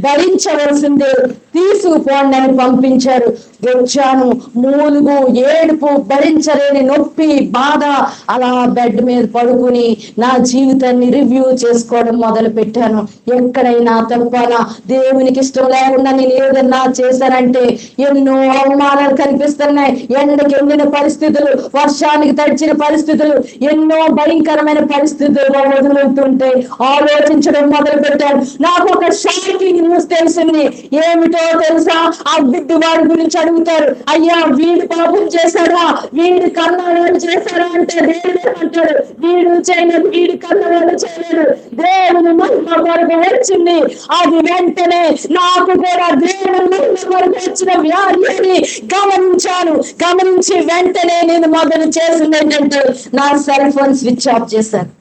భరించవలసిందే, తీసుకుపోండి అని పంపించారు. వచ్చాను, మూలుగు, ఏడుపు, భరించలేని నొప్పి, బాధ. అలా బెడ్ మీద పడుకుని నా జీవితాన్ని రివ్యూ చేసుకోవడం మొదలు పెట్టాను. ఎక్కడైనా తప్పానా, దేవునికి ఇష్టం లేకుండా నేను ఏదన్నా చేశానంటే ఎన్నో అవమానాలు కనిపిస్తున్నాయి. ఎండకి ఎండిన పరిస్థితులు, వర్షానికి తడిచిన పరిస్థితులు, ఎన్నో భయంకరమైన పరిస్థితులు వదులుతుంటే ఆలోచించడం మొదలు పెట్టాను. నాకు ఒక షాకింగ్ న్యూస్ తెలిసింది. ఏమిటో తెలుసా? ఆ బిడ్డు వాడి గురించి అడుగుతారు, అయ్యా వీడు పాపం చేశారా, వీడు కన్నవాళ్ళు చేశారా అంటే దేవుడు అంటాడు, వీడు చేయలేదు, వీడు కన్నవాళ్ళు చేయలేదు, దేవుని మహిమ వరకు వచ్చింది. అది వెంటనే నాకు కూడా దేవుని మహిమ వరకు వచ్చిన వ్యాధి అని గమనించాను. గమనించి వెంటనే నేను మొదలు చేసింది ఏంటంటే నా సెల్ ఫోన్ స్విచ్ ఆఫ్ చేశాను.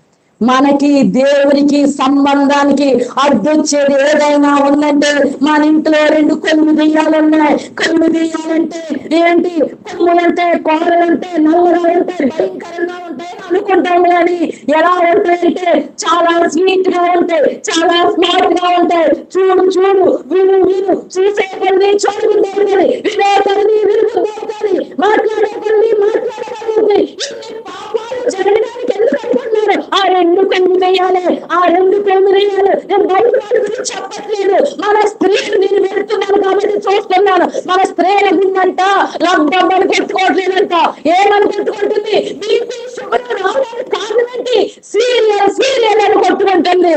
మనకి దేవునికి సంబంధానికి అడ్డొచ్చేది ఏదైనా ఉందంటే మన ఇంట్లో 2 కొమ్ము దెయ్యాలు ఉన్నాయి. కొమ్ము దెయ్యాలంటే ఏంటి? కొమ్ములంటే, కోరలంటే, నల్లగాలంటే భయంకరంగా ఉంటాయి అనుకుంటాం. కానీ ఎలా ఉంటాయంటే చాలా స్వీట్ గా ఉంటాయి, చాలా స్మార్ట్ గా ఉంటాయి. చూడు చూడు, విను విను, చూసే కొద్ది చూడబుద్ధి అవుతుంది, వినే కొద్ది వినబుద్ధి అవుతుంది, మాట్లాడే కొద్ది మాట్లాడగలుగుతుంది. ఇన్ని పాపాలు జరగడానికి ఎందుకు అనుకుంటున్నారు? ఆ 2 కొమ్ము దెయ్యాలే, ఆ 2 కొమ్ము దెయ్యాలు. నేను బయట గురించి చెప్పట్లేదు, మన స్త్రీలు నేను వెళ్తున్నాను కాబట్టి చూస్తున్నాను. మన స్త్రీల గుండంట లబ్డబ్బని కొట్టుకోవట్లేదంట. ఏమని కొట్టుకుంటుంది? బీపీ, షుగర్ రావడానికి కారణం ఏంటి? సీరియల్ అని కొట్టుకుంటుంది.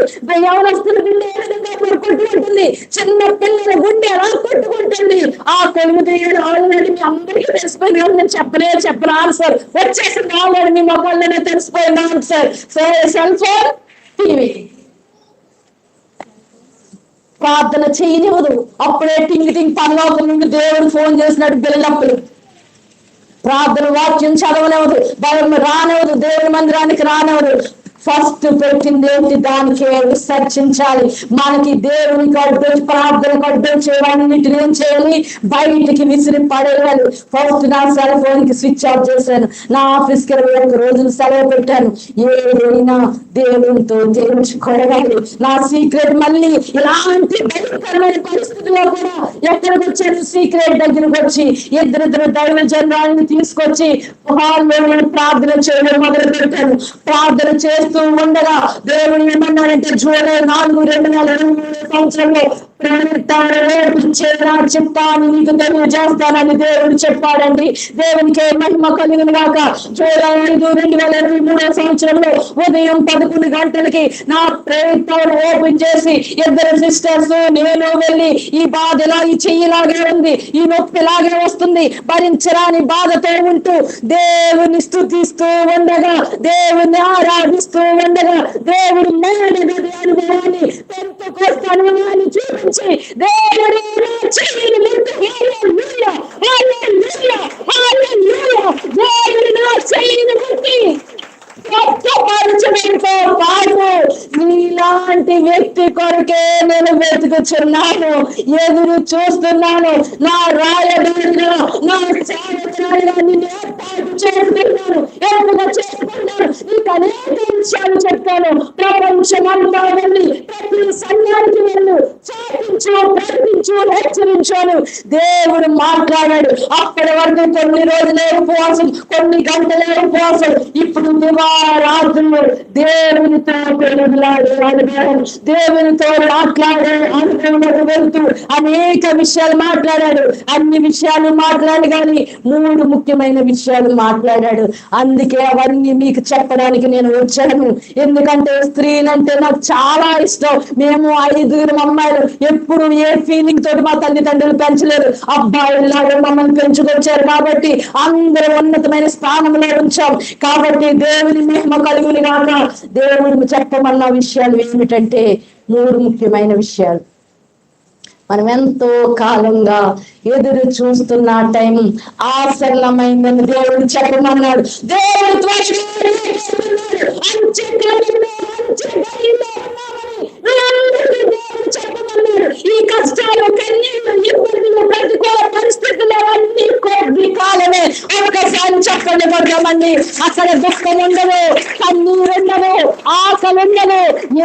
యవనస్తుల గుండె ఏ విధంగా కొట్టుకుంటుంది? చిన్న పిల్లల గుండె ఎలా కొట్టుకుంటుంది? ఆ కొమ్ము దెయ్యాలు ఆల్రెడీ మీ అందరికీ తెలిసిపోయింది. నేను చెప్పను ఆన్సర్ వచ్చేసింది. ఆల్రెడీ మీ మొబైల్లోనే తెలిసిపోయింది ఆన్సర్. Cell phone, TV. ప్రార్థన చేయనివ్వదు. అప్పుడే టింగ్ పరలోకం నుండి దేవుడు ఫోన్ చేసినట్టు బిల్లప్పుడు ప్రార్థన వాక్యం చదవనివ్వదు, బలం రానివ్వదు, దేవుని మందిరానికి రానివ్వదు. ఫస్ట్ పెట్టింది ఏంటి? దానికే విసర్జించాలి. మనకి దేవునికి అడ్డు, ప్రార్థనకు అడ్డు చేయడానికి ఏం చేయాలి? బయటికి విసిరి పడేయాలి. ఫస్ట్ నా సెల్ ఫోన్ కి స్విచ్ ఆఫ్ చేశాను. నా ఆఫీస్కి 21 రోజులు సెలవు పెట్టాను. ఏదైనా దేవునితో తేల్చుకోవాలి. నా సీక్రెట్ మళ్ళీ ఇలాంటి భయంకరమైన పరిస్థితుల్లో కూడా ఎక్కడికి వచ్చాను? సీక్రెట్ దగ్గరకు వచ్చి ఇద్దరు దైవ జనాన్ని తీసుకొచ్చి హాల్లో ప్రార్థన చేయడం మొదలు పెట్టాను. ప్రార్థన చేస్తూ ఉండగా దేవుడు ఏమన్నాడంటే జూలై 4, 2023 సంవత్సరంలో ప్రేమించేలా చిత్తాన్ని నీకు తెలియజేస్తానని దేవుడు చెప్పాడండి. దేవునికి మహిమ కలిగిన గాక. జూలై 5, 2023 సంవత్సరంలో ఉదయం 11 గంటలకి నా ప్రేమితాలు ఓపెన్ చేసి ఇద్దరు సిస్టర్స్ నేను వెళ్ళి ఈ బాధ ఇలా ఈ చెయ్యిలాగే ఉంది, ఈ నొప్పి ఇలాగే వస్తుంది, భరించరాని బాధతో ఉంటూ దేవుని స్తుతిస్తూ ఉండగా, దేవుని ఆరాధిస్తూ ఉండగా దేవుడు మేలు అనుభవాన్ని పెంతెకోస్తు అనుభవాన్ని చూపించి దేవుడి చెయ్యిని ముట్టి హల్లెలూయా హల్లెలూయా హల్లెలూయా దేవుడి నా చెయ్యిని ముట్టి స్వస్థపరచడంతో పాటు నీలాంటి వ్యక్తి కొరకే నేను వెతుకుచున్నాను, ఎదురు చూస్తున్నాను. నా రాయబారిగా, నా సేవకురాలిగా నిన్ను ఏర్పాటు చేసుకున్నాను, ఎప్పుగా చేసుకున్నాను. నీకు అనేక విషయాలు చెప్తాను. ప్రపంచమంతా వెళ్ళి ప్రతి సంఘానికి వెళ్ళు, చాటించు, ప్రకటించు, హెచ్చరించాను. దేవుడు మాట్లాడాడు. అప్పటి వరకు కొన్ని రోజులే ఉపవాసం, కొన్ని గంటలే ఉపవాసం. ఇప్పుడు రాత్రులు దేవునితో పెరుగులాడు అనుభవం, దేవునితో మాట్లాడే అనుభవంలోకి వెళ్తూ అనేక విషయాలు మాట్లాడాడు. అన్ని విషయాలు మాట్లాడి కానీ 3 ముఖ్యమైన విషయాలు మాట్లాడాడు. అందుకే అవన్నీ మీకు చెప్పడానికి నేను వచ్చాను. ఎందుకంటే స్త్రీలంటే నాకు చాలా ఇష్టం. మేము 5 అమ్మాయిలు ఎప్పుడు ఏ ఫీలింగ్ తోటి మా తల్లిదండ్రులు పెంచలేదు, అబ్బాయిలాగా మమ్మల్ని పెంచుకొచ్చారు. కాబట్టి అందరూ ఉన్నతమైన స్థానంలో ఉంచాం. కాబట్టి దేవుని మహిమ కలుగును గాక. దేవుడు చెప్పమన్న విషయాలు ఏమిటంటే 3 ముఖ్యమైన విషయాలు. మనం ఎంతో కాలంగా ఎదురు చూస్తున్న టైం ఆసన్నమైందని దేవుడు చెప్పమన్నాడు. దేవుడు చెప్పమన్నాడు. ఈ కష్టాలు, కన్నీళ్ళు, ఇబ్బందులు, ప్రతికూల పరిస్థితులు అన్ని కొద్ది కాలమే. ఒకసారి చెప్పండి పడదామండి. అక్కడ దుఃఖం ఉండదు, కన్నీరు ఉండదు, ఆకలి ఉండదు,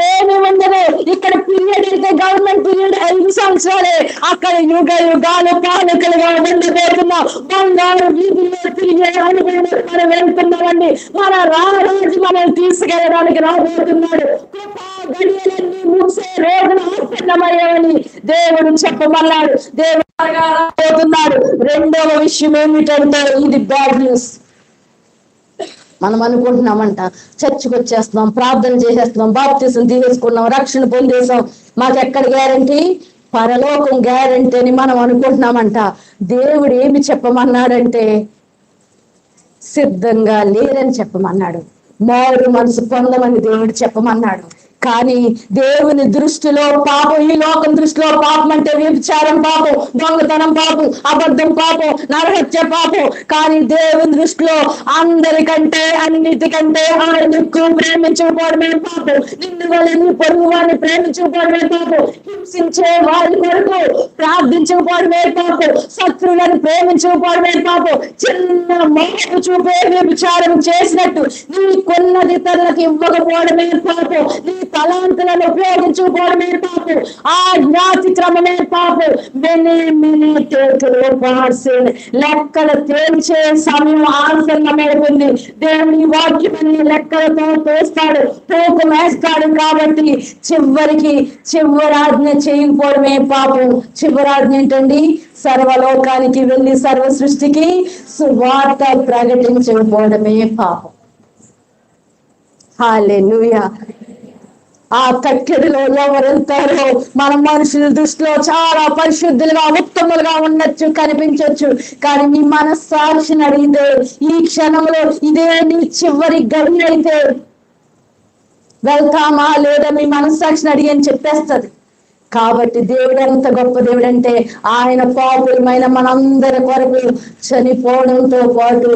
ఏమి ఉండదు. ఇక్కడ పీరియడ్ అయితే గవర్నమెంట్ పీరియడ్ 5 సంవత్సరాలే. అక్కడ యుగ యుగాలు పాలకులుగా ఉండబోతున్నాం. బంగారు వీధుల్లో తిరిగే అనుభవం మనం వెళ్తున్నామండి. మన రాజు మనం తీసుకెళ్ళడానికి రాబోతున్నాడు. గడియలన్నీ ముగిసే రోజున ఆసన్నమయ్యాయని దేవుడు చెప్పమన్నాడు. దేవుడు రాబోతున్నాడు. రెండవ విషయం ఏమిటంటే ఇది బ్యాడ్ న్యూస్. మనం అనుకుంటున్నామంట, చర్చికి వచ్చేస్తున్నాం, ప్రార్థన చేసేస్తున్నాం, బాప్తిసం తీసుకున్నాం, రక్షణ పొందేసాం, మాకు ఎక్కడ గ్యారంటీ? పరలోకం గ్యారంటీ అని మనం అనుకుంటున్నామంట. దేవుడు ఏమి చెప్పమన్నాడంటే సిద్ధంగా లేరని చెప్పమన్నాడు. మారు మనసు పొందమని దేవుడు చెప్పమన్నాడు. కానీ దేవుని దృష్టిలో పాపం, ఈ లోకం దృష్టిలో పాపం అంటే వ్యభిచారం పాపం, దొంగతనం పాపం, అబద్ధం పాపం, నరహత్య పాపం. కానీ దేవుని దృష్టిలో అందరికంటే అన్నిటికంటే ఆయన ఎక్కువ ప్రేమించకపోవడమే పాపం. నిన్ను వాళ్ళని పొరుగు వారిని ప్రేమించకపోవడమే పాపం. హింసించే వారి కొరకు ప్రార్థించకపోవడమే పాపం. శత్రువులను ప్రేమించకపోవడమే పాపం. చిన్న మోపు చూపే వ్యభిచారం చేసినట్టు నీకున్నది ఇతరులకు ఇవ్వకపోవడమే పాపం. నీ తలాంతులను ఉపయోగించుకోవడమే పాపం. ఆ జ్ఞాతి క్రమమే పాపం. లెక్కలు తేల్చే సమయం ఆసన్నమైపోయింది. దేవుని వాక్యమని లెక్కలతో తోస్తాడు, తూకం వేస్తాడు. కాబట్టి చివరికి చివరాజ్ఞ చేయకపోవడమే పాపం. చివరాజ్ఞ ఏంటండి? సర్వలోకానికి వెళ్ళి సర్వ సృష్టికి సువార్త ప్రకటించకపోవడమే పాపం. హల్లెలూయా. ఆ కట్టడిలో ఎవరెళ్తారో మన మనుషుల దృష్టిలో చాలా పరిశుద్ధులుగా, ఉత్తములుగా ఉండొచ్చు, కనిపించవచ్చు. కానీ మీ మనస్సాక్షిని అడిగితే ఈ క్షణంలో ఇదే నీ చివరి గడి అయితే వెళ్తామా లేదా మీ మనస్సాక్షిని అడిగి అని చెప్పేస్తుంది. కాబట్టి దేవుడు ఎంత గొప్ప దేవుడు అంటే ఆయన పాపులమైన మనందరి కొరకు చనిపోవడంతో పాటు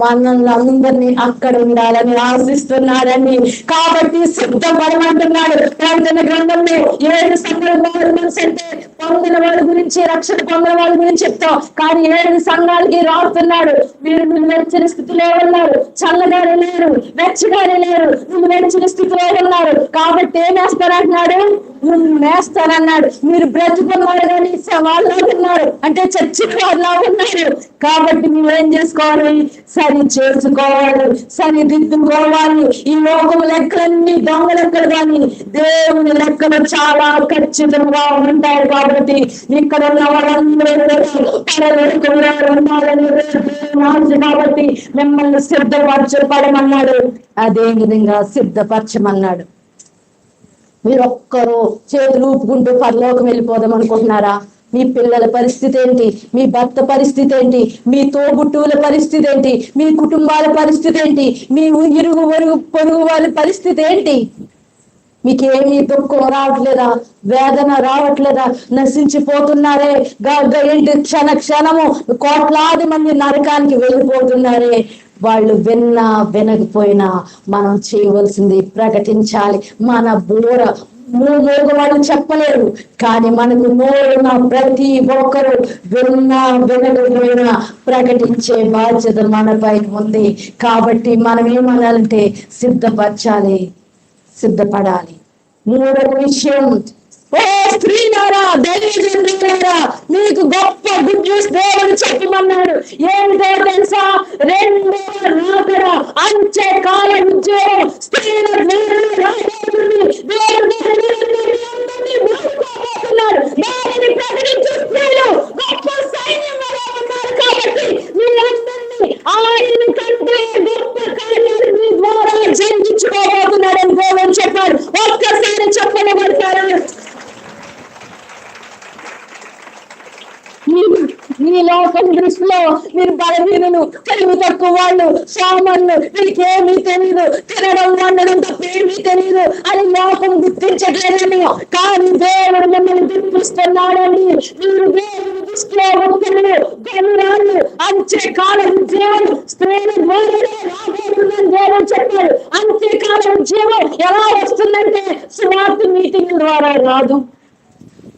మనల్ని అందరినీ అక్కడ ఉండాలని ఆశిస్తున్నాడని. కాబట్టి సిద్ధపడమంటున్నాడు. ప్రార్థన గ్రంథంలో 7 సంఘాలు మనసు అంటే పొందిన వాళ్ళ గురించి, రక్షణ పొందిన వాళ్ళ గురించి చెప్తాం. కానీ 7 సంఘాలకి రాస్తున్నాడు. మీరు నువ్వు వెచ్చని స్థితిలో ఉన్నారు, చల్లగానే లేరు, వెచ్చగానే లేరు, నువ్వు వెచ్చని స్థితిలో ఉన్నారు. కాబట్టి ఏం వేస్తారంటున్నాడు? ఉమ్మేస్తానన్నాడు. మీరు బ్రతుకున్నారు కానీ సవాళ్ళ ఉన్నారు, అంటే చచ్చిన వాళ్ళ ఉన్నారు. కాబట్టి నువ్వేం చేసుకోవాలి? సరి చేసుకోవాలి, సరిదిద్దుకోవాలి. ఈ లోకం లెక్కలన్నీ దొంగ లెక్కలు కానీ దేవుని లెక్కలు చాలా ఖచ్చితంగా ఉంటాయి. కాబట్టి ఇక్కడ ఉన్న వాళ్ళందరూ ఉండాలని కాబట్టి మిమ్మల్ని సిద్ధపరచబడమన్నాడు. అదే విధంగా సిద్ధపరచమన్నాడు. మీరు ఒక్కరు చేతులు ఊపుకుంటూ పరలోకం వెళ్ళిపోదాం అనుకుంటున్నారా? మీ పిల్లల పరిస్థితి ఏంటి? మీ భర్త పరిస్థితి ఏంటి? మీ తోబుట్టువుల పరిస్థితి ఏంటి? మీ కుటుంబాల పరిస్థితి ఏంటి? మీ ఇరుగు పొరుగు వాళ్ళ పరిస్థితి ఏంటి? మీకేమీ దుఃఖం రావట్లేదా? వేదన రావట్లేదా? నశించిపోతున్నారే ఏంటి? క్షణము కోట్లాది మంది నరకానికి వెళ్ళిపోతున్నారే. వాళ్ళు విన్నా వినకపోయినా మనం చేయవలసింది ప్రకటించాలి. మన మూగ వాళ్ళు చెప్పలేరు, కానీ మనకు నోరున ప్రతి ఒక్కరు విన్నా వినకపోయినా ప్రకటించే బాధ్యత మనపై ఉంది. కాబట్టి మనం ఏమనాలంటే సిద్ధపరచాలి, సిద్ధపడాలి. మూడవ విషయం, ఓ స్త్రీలారా, దైవజనులారా, మీకు గొప్ప గుడ్ న్యూస్ దేవుడు చెప్పమన్నాడు. ఏంటో తెలుసా? రెండో రాకడ, అంచె కాలం ఉద్యోగం స్త్రీల దానిని ప్రకటించే స్త్రీలు గొప్ప సైన్యం ఉన్నారు. కాబట్టి మీరందరినీ ఆయన కంటే గొప్ప కార్యాలు మీ ద్వారా జరిగించుకోబోతున్నాడని దేవుడు చెప్పాడు. ఒక్కసారి చెప్పని పడతారు. ఈ లోకం దృష్టిలో మీరు బలహీనులు, తెలివి తక్కువ వాళ్ళు, సామాన్లు, మీకేమీ తెలియదు, తినడం వండడం తప్పేమీ తెలియదు అని లోకం గుర్తించట్లేదని. కానీ దేవుడు మిమ్మల్ని గుర్తిస్తున్నాడండి. మీరు దేవుని దృష్టిలో ఉత్తములు, గనురాళ్ళు, అంత్యకాలం జీవం స్త్రీల ద్వారానే రాబోతుందని దేవుడు చెప్పాడు. అంత్యకాలం జీవం ఎలా వస్తుందంటే స్వార్థ మీటింగ్ ద్వారా రాదు,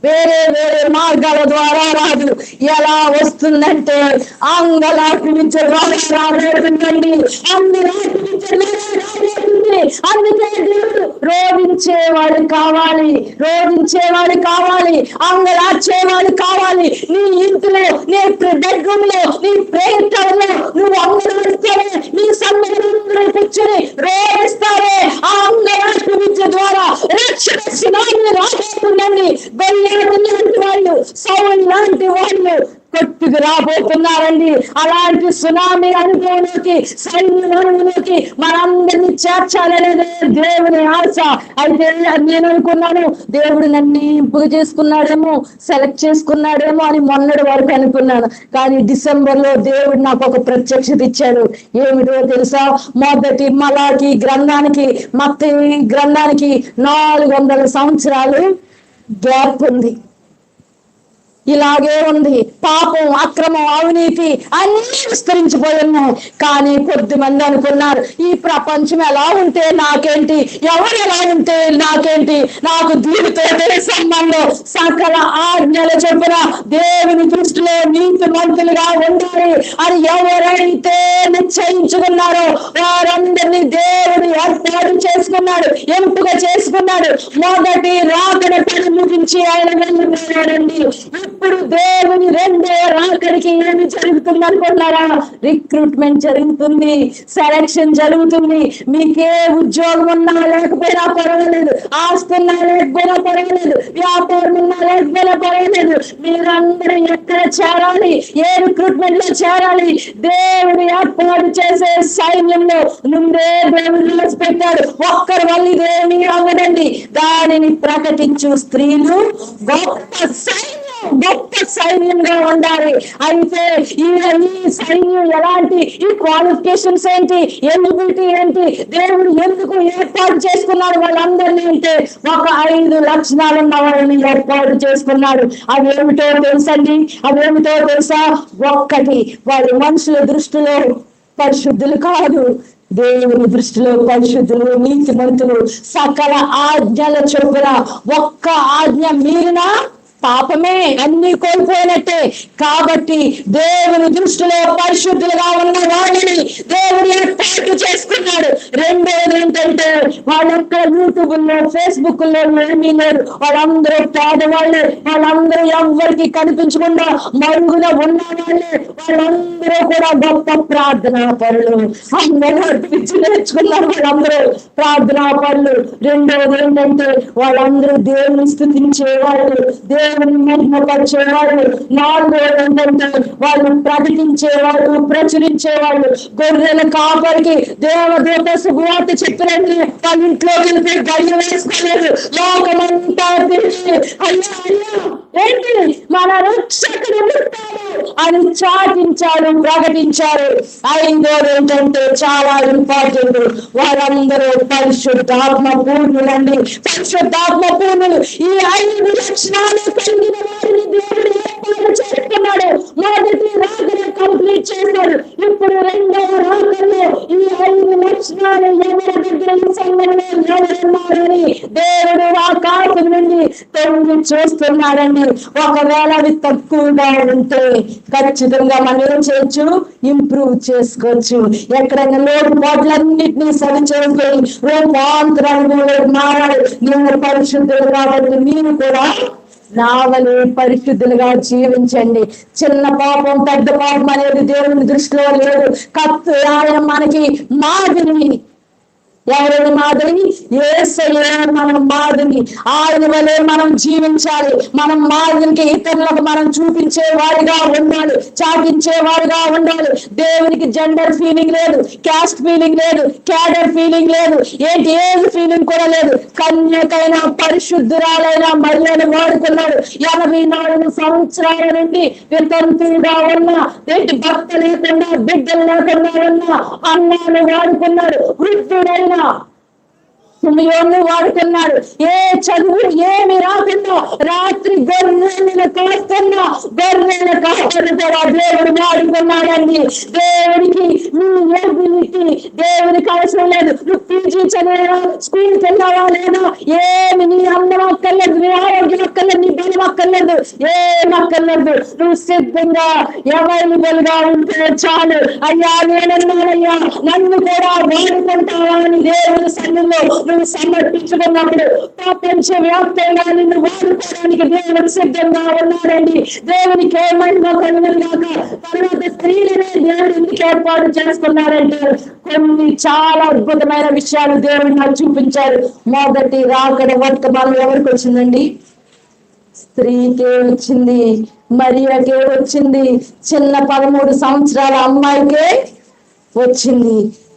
వేరే వేరే మార్గాల ద్వారా రాదు. ఎలా వస్తుందంటే అంగలార్పించే ద్వారా రాబోతుందండి. రాబోతుంది. అందుకే దేవుడు రోధించేవాడు కావాలి, రోధించేవాడు కావాలి, అంగలార్చేవాడు కావాలి. నీ ఇంటిలో, నీ బెడ్రూమ్ లో, నీ ప్రేయర్లో నువ్వు అంగలాడిస్తేనే నీ సన్నిధిలో కూర్చొని రోధిస్తారే. ఆ అంగలార్పించే ద్వారా రక్షణ సునామీ రాబోతుందండి. వాళ్ళు సౌలు లాంటి వాళ్ళు కొట్టుకు రాబోతున్నారండి. అలాంటి సునామీ అనుభవంలోకి, సైన్యంలోకి మనందరినీ చేర్చాలనేది దేవుని ఆశ. అయితే నేను అనుకున్నాను, దేవుడు నన్ను ఎంపిక చేసుకున్నాడేమో, సెలెక్ట్ చేసుకున్నాడేమో అని మొన్నటి వరకు అనుకున్నాను. కానీ డిసెంబర్ లో దేవుడు నాకు ఒక ప్రత్యక్షత ఇచ్చాడు. ఏమిటో తెలుసా? మొదటి మలాకి గ్రంథానికి, మత్తయి గ్రంథానికి 400 సంవత్సరాలు గ్యాప్ ఉంది. ఇలాగే ఉంది. పాపం, అక్రమం, అవినీతి అన్ని విస్తరించిపోయి ఉన్నాయి. కానీ కొద్దిమంది అనుకున్నారు, ఈ ప్రపంచం ఎలా ఉంటే నాకేంటి, ఎవరు ఎలా ఉంటే నాకేంటి, నాకు దీనితో సంబంధం. సకల ఆజ్ఞల చొప్పున దేవుని దృష్టిలో నీతిమంతులుగా ఉండాలి అని ఎవరైతే నిశ్చయించుకున్నారో వారందరినీ దేవుడు ఏర్పాటు చేసుకున్నాడు, ఎంపిక చేసుకున్నాడు. మొదటి రాకడ పని ముగించి ఆయన వెళ్ళిపోయాడండి. ఇప్పుడు దేవుని రెండో రాకడికి ఏమి జరుగుతుంది అనుకున్నారా? రిక్రూట్మెంట్ జరుగుతుంది, సెలక్షన్ జరుగుతుంది. మీకే ఉద్యోగం ఉన్నా లేకపోయినా పర్వాలేదు, ఆస్తి ఉన్నా లేకపోయినా పర్వాలేదు, వ్యాపారం ఉన్నా లేకపోయినా పర్వాలేదు, మీరందరూ ఎక్కడ చేరాలి, ఏ రిక్రూట్మెంట్ లో చేరాలి? దేవుడు ఏర్పాటు చేసే సైన్యంలో ముందే దేవుడు రాసి పెట్టాడు. ఒక్కరి వల్ల ఇదేమీ అవ్వదండి. దానిని ప్రకటించు స్త్రీలు గొప్ప సైన్యం, గొప్ప సైన్యంగా ఉండాలి. అయితే ఈ సైన్యం ఎలాంటి, ఈ క్వాలిఫికేషన్స్ ఏంటి, ఎలిజిబిలిటీ ఏంటి, దేవుడు ఎందుకు ఏర్పాటు చేసుకున్నాడు వాళ్ళందరినీ అంటే ఒక 5 లక్షణాలు ఉన్న వాళ్ళని ఏర్పాటు చేసుకున్నాడు. అవేమిటో తెలుసండి? అవేమిటో తెలుసా? ఒక్కటి, వాళ్ళు మనుషుల దృష్టిలో పరిశుద్ధులు కాదు, దేవుని దృష్టిలో పరిశుద్ధులు, నీతిమంతులు. సకల ఆజ్ఞల చొప్పున ఒక్క ఆజ్ఞ మీరినా పాపమే, అన్ని కోల్పోయినట్టే. కాబట్టి దేవుని దృష్టిలో పరిశుద్ధులుగా ఉన్న వాళ్ళని దేవుడు ఏర్పాటు చేసుకున్నాడు. రెండోది ఏంటంటే వాళ్ళొక్క యూట్యూబ్ లో, ఫేస్బుక్ లో ఏమీ లేరు. వాళ్ళందరూ పేదవాళ్ళే, వాళ్ళందరూ ఎవ్వరికి కనిపించకుండా మరుగున ఉన్న వాళ్ళే. వాళ్ళందరూ కూడా గొప్ప ప్రార్థనా పరులు. అందరూ పిచ్చి నేర్చుకున్నారు వాళ్ళందరూ ప్రార్థనా పరులు. రెండోది ఏంటంటే వాళ్ళందరూ దేవుని స్థుతించేవాళ్ళు, దేవుని మహిమపరిచేవాళ్ళు. నాలుగోది ఏంటంటే వాళ్ళు ప్రకటించేవాళ్ళు, ప్రచురించేవాళ్ళు. గొర్రెల కాపరికి దేవదూత శుభవార్త చెప్పినట్టు వాళ్ళ ఇంట్లో వెళ్ళి గడియ వేసుకోలేదు. లోకమంతా తిరిగి అయ్యా అయ్యా ఏంటి మన రక్షకుడు అని చాటించాడు, ప్రకటించారు. ఐదోది ఏంటంటే చాలా ఇంపార్టెంట్, వాళ్ళందరూ పరిశుద్ధాత్మ పూర్ణులండి. పరిశుద్ధాత్మ పూర్ణులు. ఈ 5 లక్షణాలు కలిగిన వారిని దేవుడు ఏర్పాటు చేసుకున్నాడు. మొదటి రాకను కంప్లీట్ చేశాడు. ఇప్పుడు రెండవ రాకల్లో ఈ 5 లక్షణాలు ఎవరి దగ్గర సంఘంలో ఎవరున్నారని దేవుడు ఆకాశం నుండి తొంగి చూస్తున్నాడండి. ఒకవేళ అది తక్కువగా ఉంటే ఖచ్చితంగా మనం ఏం చేయొచ్చు, ఇంప్రూవ్ చేసుకోవచ్చు. ఎక్కడైనా లోటుపాట్లన్నింటినీ సరి చేసుకొని రూపాంతరాలు మారాలి. నేను పరిశుద్ధులు కాబట్టి మీరు కూడా నావలి పరిశుద్ధులుగా జీవించండి. చిన్న పాపం పెద్ద పాపం అనేది దేవుని దృష్టిలో లేదు. ఆయన మనకి మాదిరి. ఎవరిని మాదిరి? యేసయ్య మనం మాదిరి. ఆయన వలె మనం జీవించాలి. మనం మాదిరికి ఇతరులకు మనం చూపించే వారిగా ఉండాలి, చాటించే వారిగా ఉండాలి. దేవునికి జెండర్ ఫీలింగ్ లేదు, క్యాస్ట్ ఫీలింగ్ లేదు, క్యాడర్ ఫీలింగ్ లేదు, ఏజ్ ఫీలింగ్ కూడా లేదు. కన్యకైన పరిశుద్ధురాలైన మరియను వాడుకున్నాడు. 84 సంవత్సరాల నుండి వితంతువుగా ఉన్న, భర్త లేకుండా బిడ్డలు లేకుండా ఉన్న అన్నాను వాడుకున్నాడు. వృద్ధుడైన సుమయోను వాడుకున్నాడు. ఏ చదువు ఏమి రాకుండా రాత్రి గొర్రెలను కాస్తున్నా గొర్రెల కాపరి కూడా దేవుడు వాడుకున్నాడండి. దేవుడికి నీ ఎబిలిటీ దేవునికి అవసరం లేదు. నువ్వు పీజీ చదివా, స్కూల్కి వెళ్ళావా లేదా, ఏమి నీ అందం అక్కర్లేదు, నీ ఆరోగ్యం అక్కర్లేదు, నీ బలం అక్కర్లేదు, ఏం అక్కర్లేదు. నువ్వు సిద్ధంగా అవైలబుల్ గా ఉంటే చాలు. అయ్యా నేనన్నానయ్యా నన్ను కూడా వాడుకుంటావా అని దేవుని సన్నిధిలో నువ్వు సమర్పించుకున్నప్పుడు ప్రపంచ వ్యాప్తంగా నిన్ను వాడుకోవడానికి దేవుడు సిద్ధంగా ఉన్నాడండి. దేవునికి ఏమైనా కనుగొన్నాక తర్వాత స్త్రీలనే దేవుడు ఎందుకు ఏర్పాటు చేసుకున్నారంటే కొన్ని చాలా అద్భుతమైన విషయాలు దేవుడు నాకు చూపించారు. మొదటి రాకడ వర్తమానం ఎవరికి వచ్చిందండి? స్త్రీకే వచ్చింది, మరియకే వచ్చింది, చిన్న 13 సంవత్సరాల అమ్మాయికే వచ్చింది.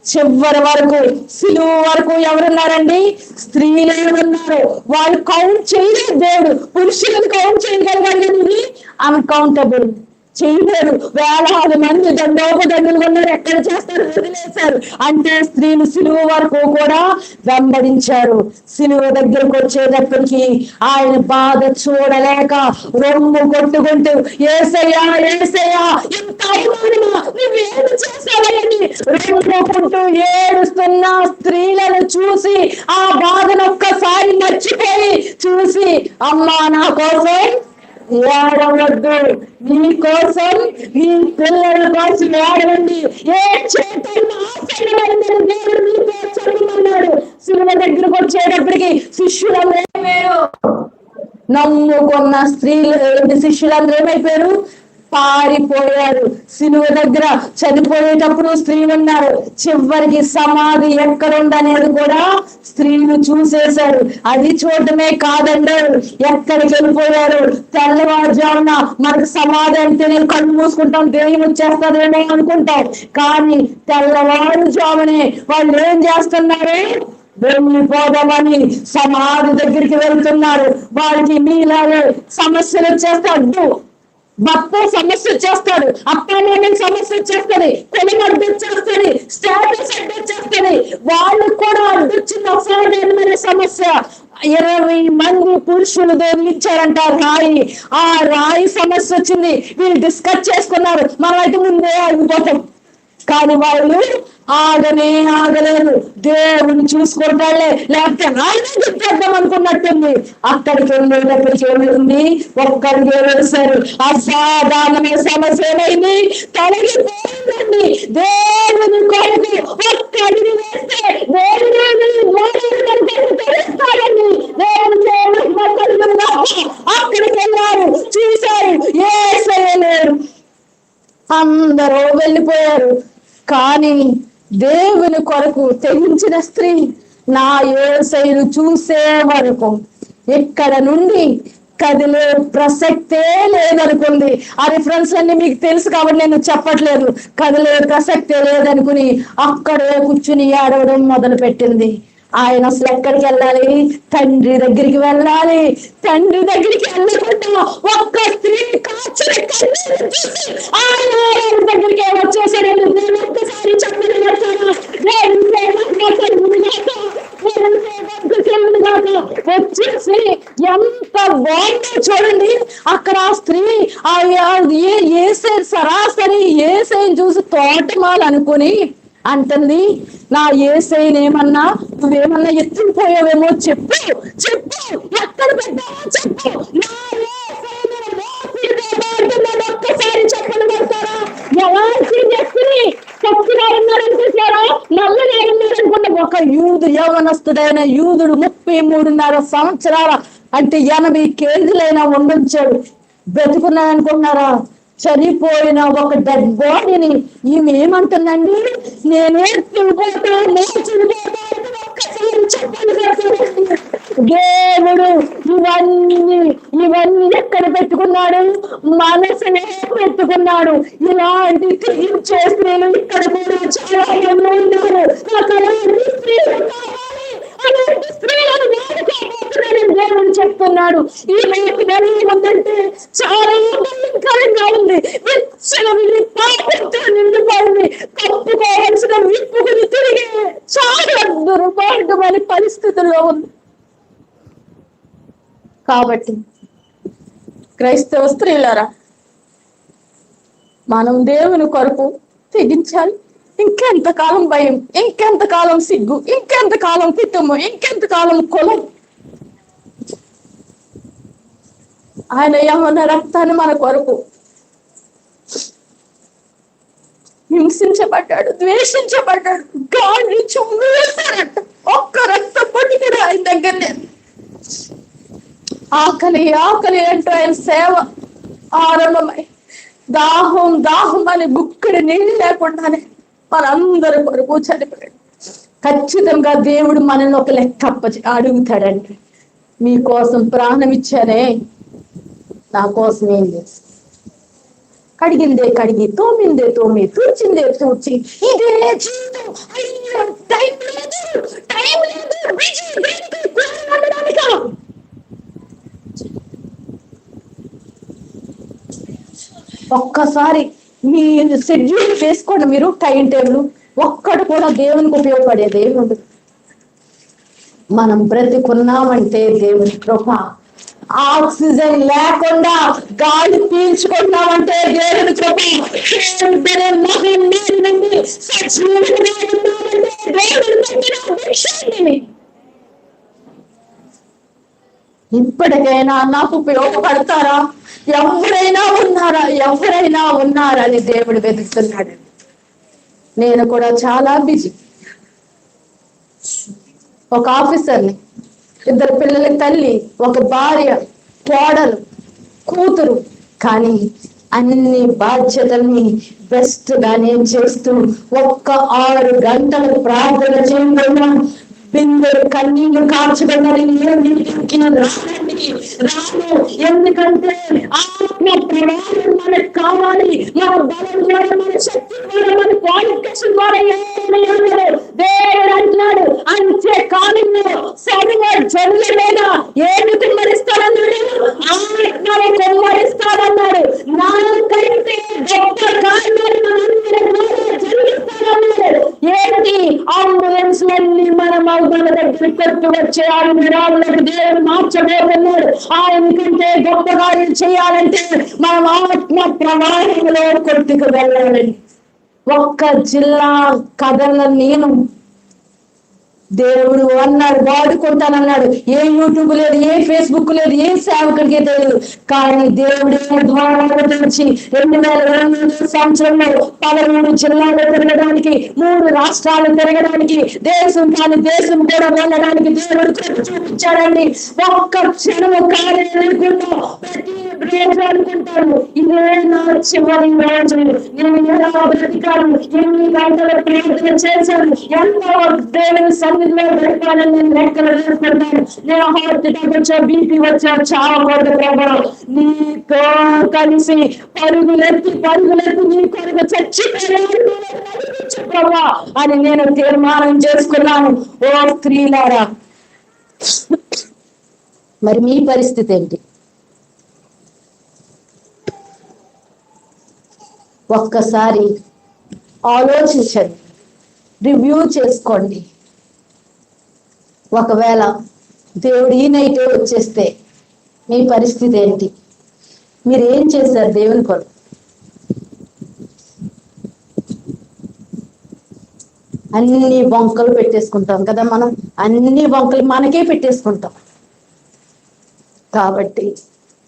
చివరి వరకు సిలువ వరకు ఎవరున్నారండి? స్త్రీలే ఉన్నారు. వాళ్ళు కౌంట్ చేయలేదు. దేవుడు పురుషులను కౌంట్ చేయగలిగాడు, అన్కౌంటబుల్ చేయలేరు. వేలాది మంది దండోపదండులు ఉన్నారు. ఎక్కడ చేస్తారు? వదిలేశారు. అంటే స్త్రీలు సిలువ వరకు కూడా వెంబడించారు. సిలువ దగ్గరకు వచ్చేటప్పటికి ఆయన బాధ చూడలేక రొమ్ము కొట్టుకుంటూ ఏసయ్యా ఏసయ్యా ఇంత అవమానమా, నువ్వేమి చేశావని రొమ్ముకుంటూ ఏడుస్తున్న స్త్రీలను చూసి ఆ బాధను ఒక్కసారి మర్చిపోయి చూసి అమ్మా నా కోసం ఏడవద్దు, నీ కోసం నీ పిల్లల కోసం ఏడవండి, ఏ చేతన్నా దేవుడు మీతో చదువుతున్నాడు. శిలువ దగ్గరకు వచ్చేటప్పటికి శిష్యులందరూ ఏమైపోయారు? నమ్ముకున్న స్త్రీలు శిష్యులందరూ ఏమైపోయారు? పారిపోయారు. సిలువ దగ్గర చనిపోయేటప్పుడు స్త్రీలు ఉన్నారు. చివరికి సమాధి ఎక్కడుందనేది కూడా స్త్రీలు చూసేశారు. అది చూడటమే కాదండి, ఎక్కడికి వెళ్ళిపోయారు? తెల్లవారుజామున మనకు సమాధి అంటే నేను కళ్ళు మూసుకుంటాం, దెయ్యం వచ్చేస్తారేమో అనుకుంటాం. కానీ తెల్లవారుజామునే వాళ్ళు ఏం చేస్తున్నారు? వెళ్ళిపోదామని సమాధి దగ్గరికి వెళ్తున్నారు. వారికి మీలాగే సమస్యలు వచ్చేస్తాడు. భర్త సమస్య వచ్చేస్తాడు, అప్పనేమి సమస్య వచ్చేస్తుంది, కొలిమి అడ్డొచ్చేస్తుంది, స్టేటస్ అడ్డొచ్చేస్తుంది. వాళ్ళకు కూడా అడ్డొచ్చింది అసాధారణమైన సమస్య. 20 మంది పురుషులు దొరికించారంట రాయి. ఆ రాయి సమస్య వచ్చింది. వీళ్ళు డిస్కస్ చేసుకున్నారు, మనం అయితే ముందే ఆగిపోతాం, కానీ వాళ్ళు ఆగలేదు. దేవుని చూసుకుంటాడులే, లేకపోతే ఆయన చెప్పేద్దాం అనుకున్నట్టుంది. అక్కడికి వెళ్ళేటప్పటికి ఏమైంది? ఒక్కడికి వేశారు. అసాధారణమైన సమస్య ఏమైంది? తొలగిపోయిందండి. దేవుని కొరకు ఒక్కడిని వేస్తే తెలుస్తాడండి. అక్కడికి వెళ్ళారు, చూశారు, యేసయ్య లేరు, అందరూ వెళ్ళిపోయారు. కానీ దేవుని కొరకు తెగించిన స్త్రీ నా యేసయ్యను చూసే వరకు ఇక్కడ నుండి కదిలే ప్రసక్తే లేదనుకుంది. ఆ రిఫరెన్స్ అన్ని మీకు తెలుసు కాబట్టి నేను చెప్పట్లేదు. కదిలే ప్రసక్తే లేదనుకుని అక్కడే కూర్చుని ఏడవడం మొదలు పెట్టింది. ఆయన అసలు ఎక్కడికి వెళ్ళాలి? తండ్రి దగ్గరికి వెళ్ళాలి. తండ్రి దగ్గరికి వెళ్ళకుండా ఒక్క స్త్రీ కాచిన కన్నీరు చూసి ఆయన దగ్గరికి వచ్చేసాడు. నేను ఒక్కసారి చెప్పని వచ్చేసి ఎంత బాగుందో చూడండి. అక్కడ ఆ స్త్రీ సరాసరి యేసయ్యను చూసి తోటమాలు అనుకుని అంటుంది, నా యేసయ్యని ఏమన్నా నువ్వేమన్నా ఎత్తుకుపోయావేమో చెప్పు, ఎక్కడ పెట్టావో చెప్పు. నా ఒక్కసారి చెప్పని పెడతారా? ఎలాంటి వ్యక్తిని పచ్చిగా ఉన్నారనుకుంటారా, నల్లగా ఉన్నారనుకుంటే ఒక యవనస్తుడైన యూదుడు 33.5 సంవత్సరాల అంటే 80 కేజీలైనా ఉండొచ్చాడు. బ్రతుకున్నాడు అనుకుంటున్నారా? చనిపోయిన ఒక డెడ్ బాడీని ఈమె ఏమంటుందండి? నేనే దేవుడు ఇవన్నీ ఎక్కడ పెట్టుకున్నాడు? మనసునే పెట్టుకున్నాడు. ఇలాంటి తీర్చే స్త్రీలు ఇక్కడ కూడా చాలా మంది ఉన్నారు. అలాంటి స్త్రీలను వాడుకోబోతున్నానని దేవుడు చెప్తున్నాడు. ఈ ఉందంటే చాలా భయంకరంగా ఉంది. పాపంతో నిండిపోయింది. కప్పుకోవాల్సిన విప్పుకుని తిరిగి చాలా దుర్మార్గమైన పరిస్థితుల్లో ఉంది. కాబట్టి క్రైస్తవ స్త్రీలారా, మనం దేవుని కొరకు తెగించాలి. ఇంకెంతకాలం భయం, ఇంకెంతకాలం సిగ్గు, ఇంకెంతకాలం కుటుంబం, ఇంకెంతకాలం కులం? ఆయన ఏమన్న రక్తాన్ని మన కొరకు హింసించబడ్డాడు, ద్వేషించబడ్డాడు, గాలి చుమ్ము వేశారట. ఒక్క రక్త పొడికిరా ఆయన దగ్గరనే. ఆకలి అంటూ ఆయన సేవ ఆరంభమై దాహం అని గుక్కడి నీళ్ళు లేకుండానే మనందరి కొరకు చనిపోయాడు. ఖచ్చితంగా దేవుడు మనల్ని ఒక లెక్క అడుగుతాడండి. మీకోసం ప్రాణం ఇచ్చానే, నా కోసం ఏం చేసి కడిగిందే కడిగి, తోమిందే తోమి, తుడిచిందే తుడిచి, ఇదే జీవితం. అయ్యో టైం లేదు, ఒక్కసారి మీ షెడ్యూల్ వేసుకోండి. మీరు టైం టేబుల్ ఒక్కడు కూడా దేవునికి ఉపయోగపడేది ఏముంది. మనం బ్రతికున్నామంటే దేవుని కృప. ఆక్సిజన్ లేకుండా గాలి పీల్చుకున్నామంటే దేవుని కృప. ఇప్పటికైనా నాకు ఉపయోగపడతారా? ఎవరైనా ఉన్నారా అని దేవుడు వెతుకుతున్నాడు. నేను కూడా చాలా బిజీ. ఒక ఆఫీసర్ని, 2 పిల్లలకి తల్లి, ఒక భార్య, కోడలు, కూతురు. కానీ అన్ని బాధ్యతల్ని బెస్ట్ గా నేను చేస్తూ ఒక్క 6 గంటలు ప్రార్థన చేయకుండా బిందెలు కన్నీళ్లు కార్చబడ్డారు. రాను, ఎందుకంటే ఆత్మ ప్రవాహం మనకు కావాలి. మన బలం ద్వారా, మన శక్తి ద్వారా, మన క్వాలిఫికేషన్ ద్వారా దేవుడు అంటున్నాడు. అంతే కాలంలో సర్వ జనుల మీద ఏమి కుమ్మరిస్తాడన్నాడు? ఆత్మను కుమ్మరిస్తాడన్నాడు. నాకంటే గొప్ప కార్యాలు జరిగిస్తాడన్నాడు. ఏంటి? అంబులెన్స్ అన్ని మనం మన దగ్గర కొట్టు వచ్చే ఆవిరాలకు దేవుడు మార్చబోతున్నాడు. ఆయనకంటే గొప్ప కార్యం చేయాలంటే మనం ఆత్మ ప్రవాహంలో కొట్టుకు వెళ్ళాలండి. ఒక్క జిల్లా కథల నేను దేవుడు అన్నాడు, వాడుకుంటానన్నాడు. ఏ యూట్యూబ్ లేదు, ఏ ఫేస్బుక్ లేదు, ఏ సేవకుడికి తెలియదు. కానీ దేవుడే ద్వారా నుంచి 2022 సంవత్సరంలో 13 జిల్లాలు తిరగడానికి, 3 రాష్ట్రాలు తిరగడానికి, దేశం కానీ దేశం కూడా వెళ్ళడానికి దేవుడు కృప చూపించాడండి. ఒక్క క్షణము కానీ అనుకుంటా ప్రతి రోజు అనుకుంటాను, ఇదే నా చివరి రోజు, నేను ఎలా బ్రతికాను, ఎన్ని గంటల ప్రార్థన చేశాను, ఎంతో దేవుని సన్నిధిలో గడపాలని నేను లెక్కలు వేసుకుంటాను. నేను హార్ట్ అటాక్ వచ్చా, బీపీ వచ్చా, చావకూడదు ప్రభావం, నీతో కలిసి పరుగులెత్తి నీ కొరకు చచ్చిపోయాను ప్రభా అని నేను తీర్మానం చేసుకున్నాను. ఓ స్త్రీలారా, మరి మీ పరిస్థితి ఏంటి? ఒక్కసారి ఆలోచించండి, రివ్యూ చేసుకోండి. ఒకవేళ దేవుడు ఈ నైటే వచ్చేస్తే మీ పరిస్థితి ఏంటి? మీరు ఏం చేశారు దేవుని కొరకు? అన్ని వంకలు పెట్టేసుకుంటాం కదా మనం, అన్ని వంకలు మనకే పెట్టేసుకుంటాం. కాబట్టి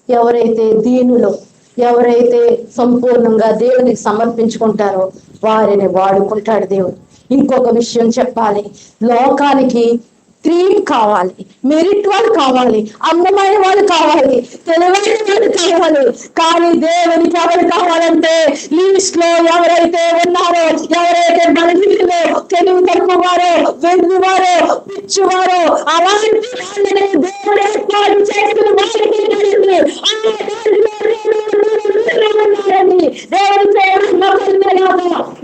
ఎవరైతే దీనిలో ఎవరైతే సంపూర్ణంగా దేవునికి సమర్పించుకుంటారో వారిని వాడుకుంటాడు దేవుడు. ఇంకొక విషయం చెప్పాలి, లోకానికి క్రీమ్ కావాలి, మెరిట్ వాళ్ళు కావాలి, అందమైన వాళ్ళు కావాలి, తెలివైన వాళ్ళు కావాలి. కానీ దేవునికి ఎవరు కావాలంటే లిస్ట్ లో ఎవరైతే ఉన్నారో, ఎవరైతే బలహీనలో, తెలివి తక్కువ వారో, వెర్రివారో, పిచ్చివారో, అలాంటి వాళ్ళని దేవుడు ఏర్పాటు చేసుకుని వాళ్ళకి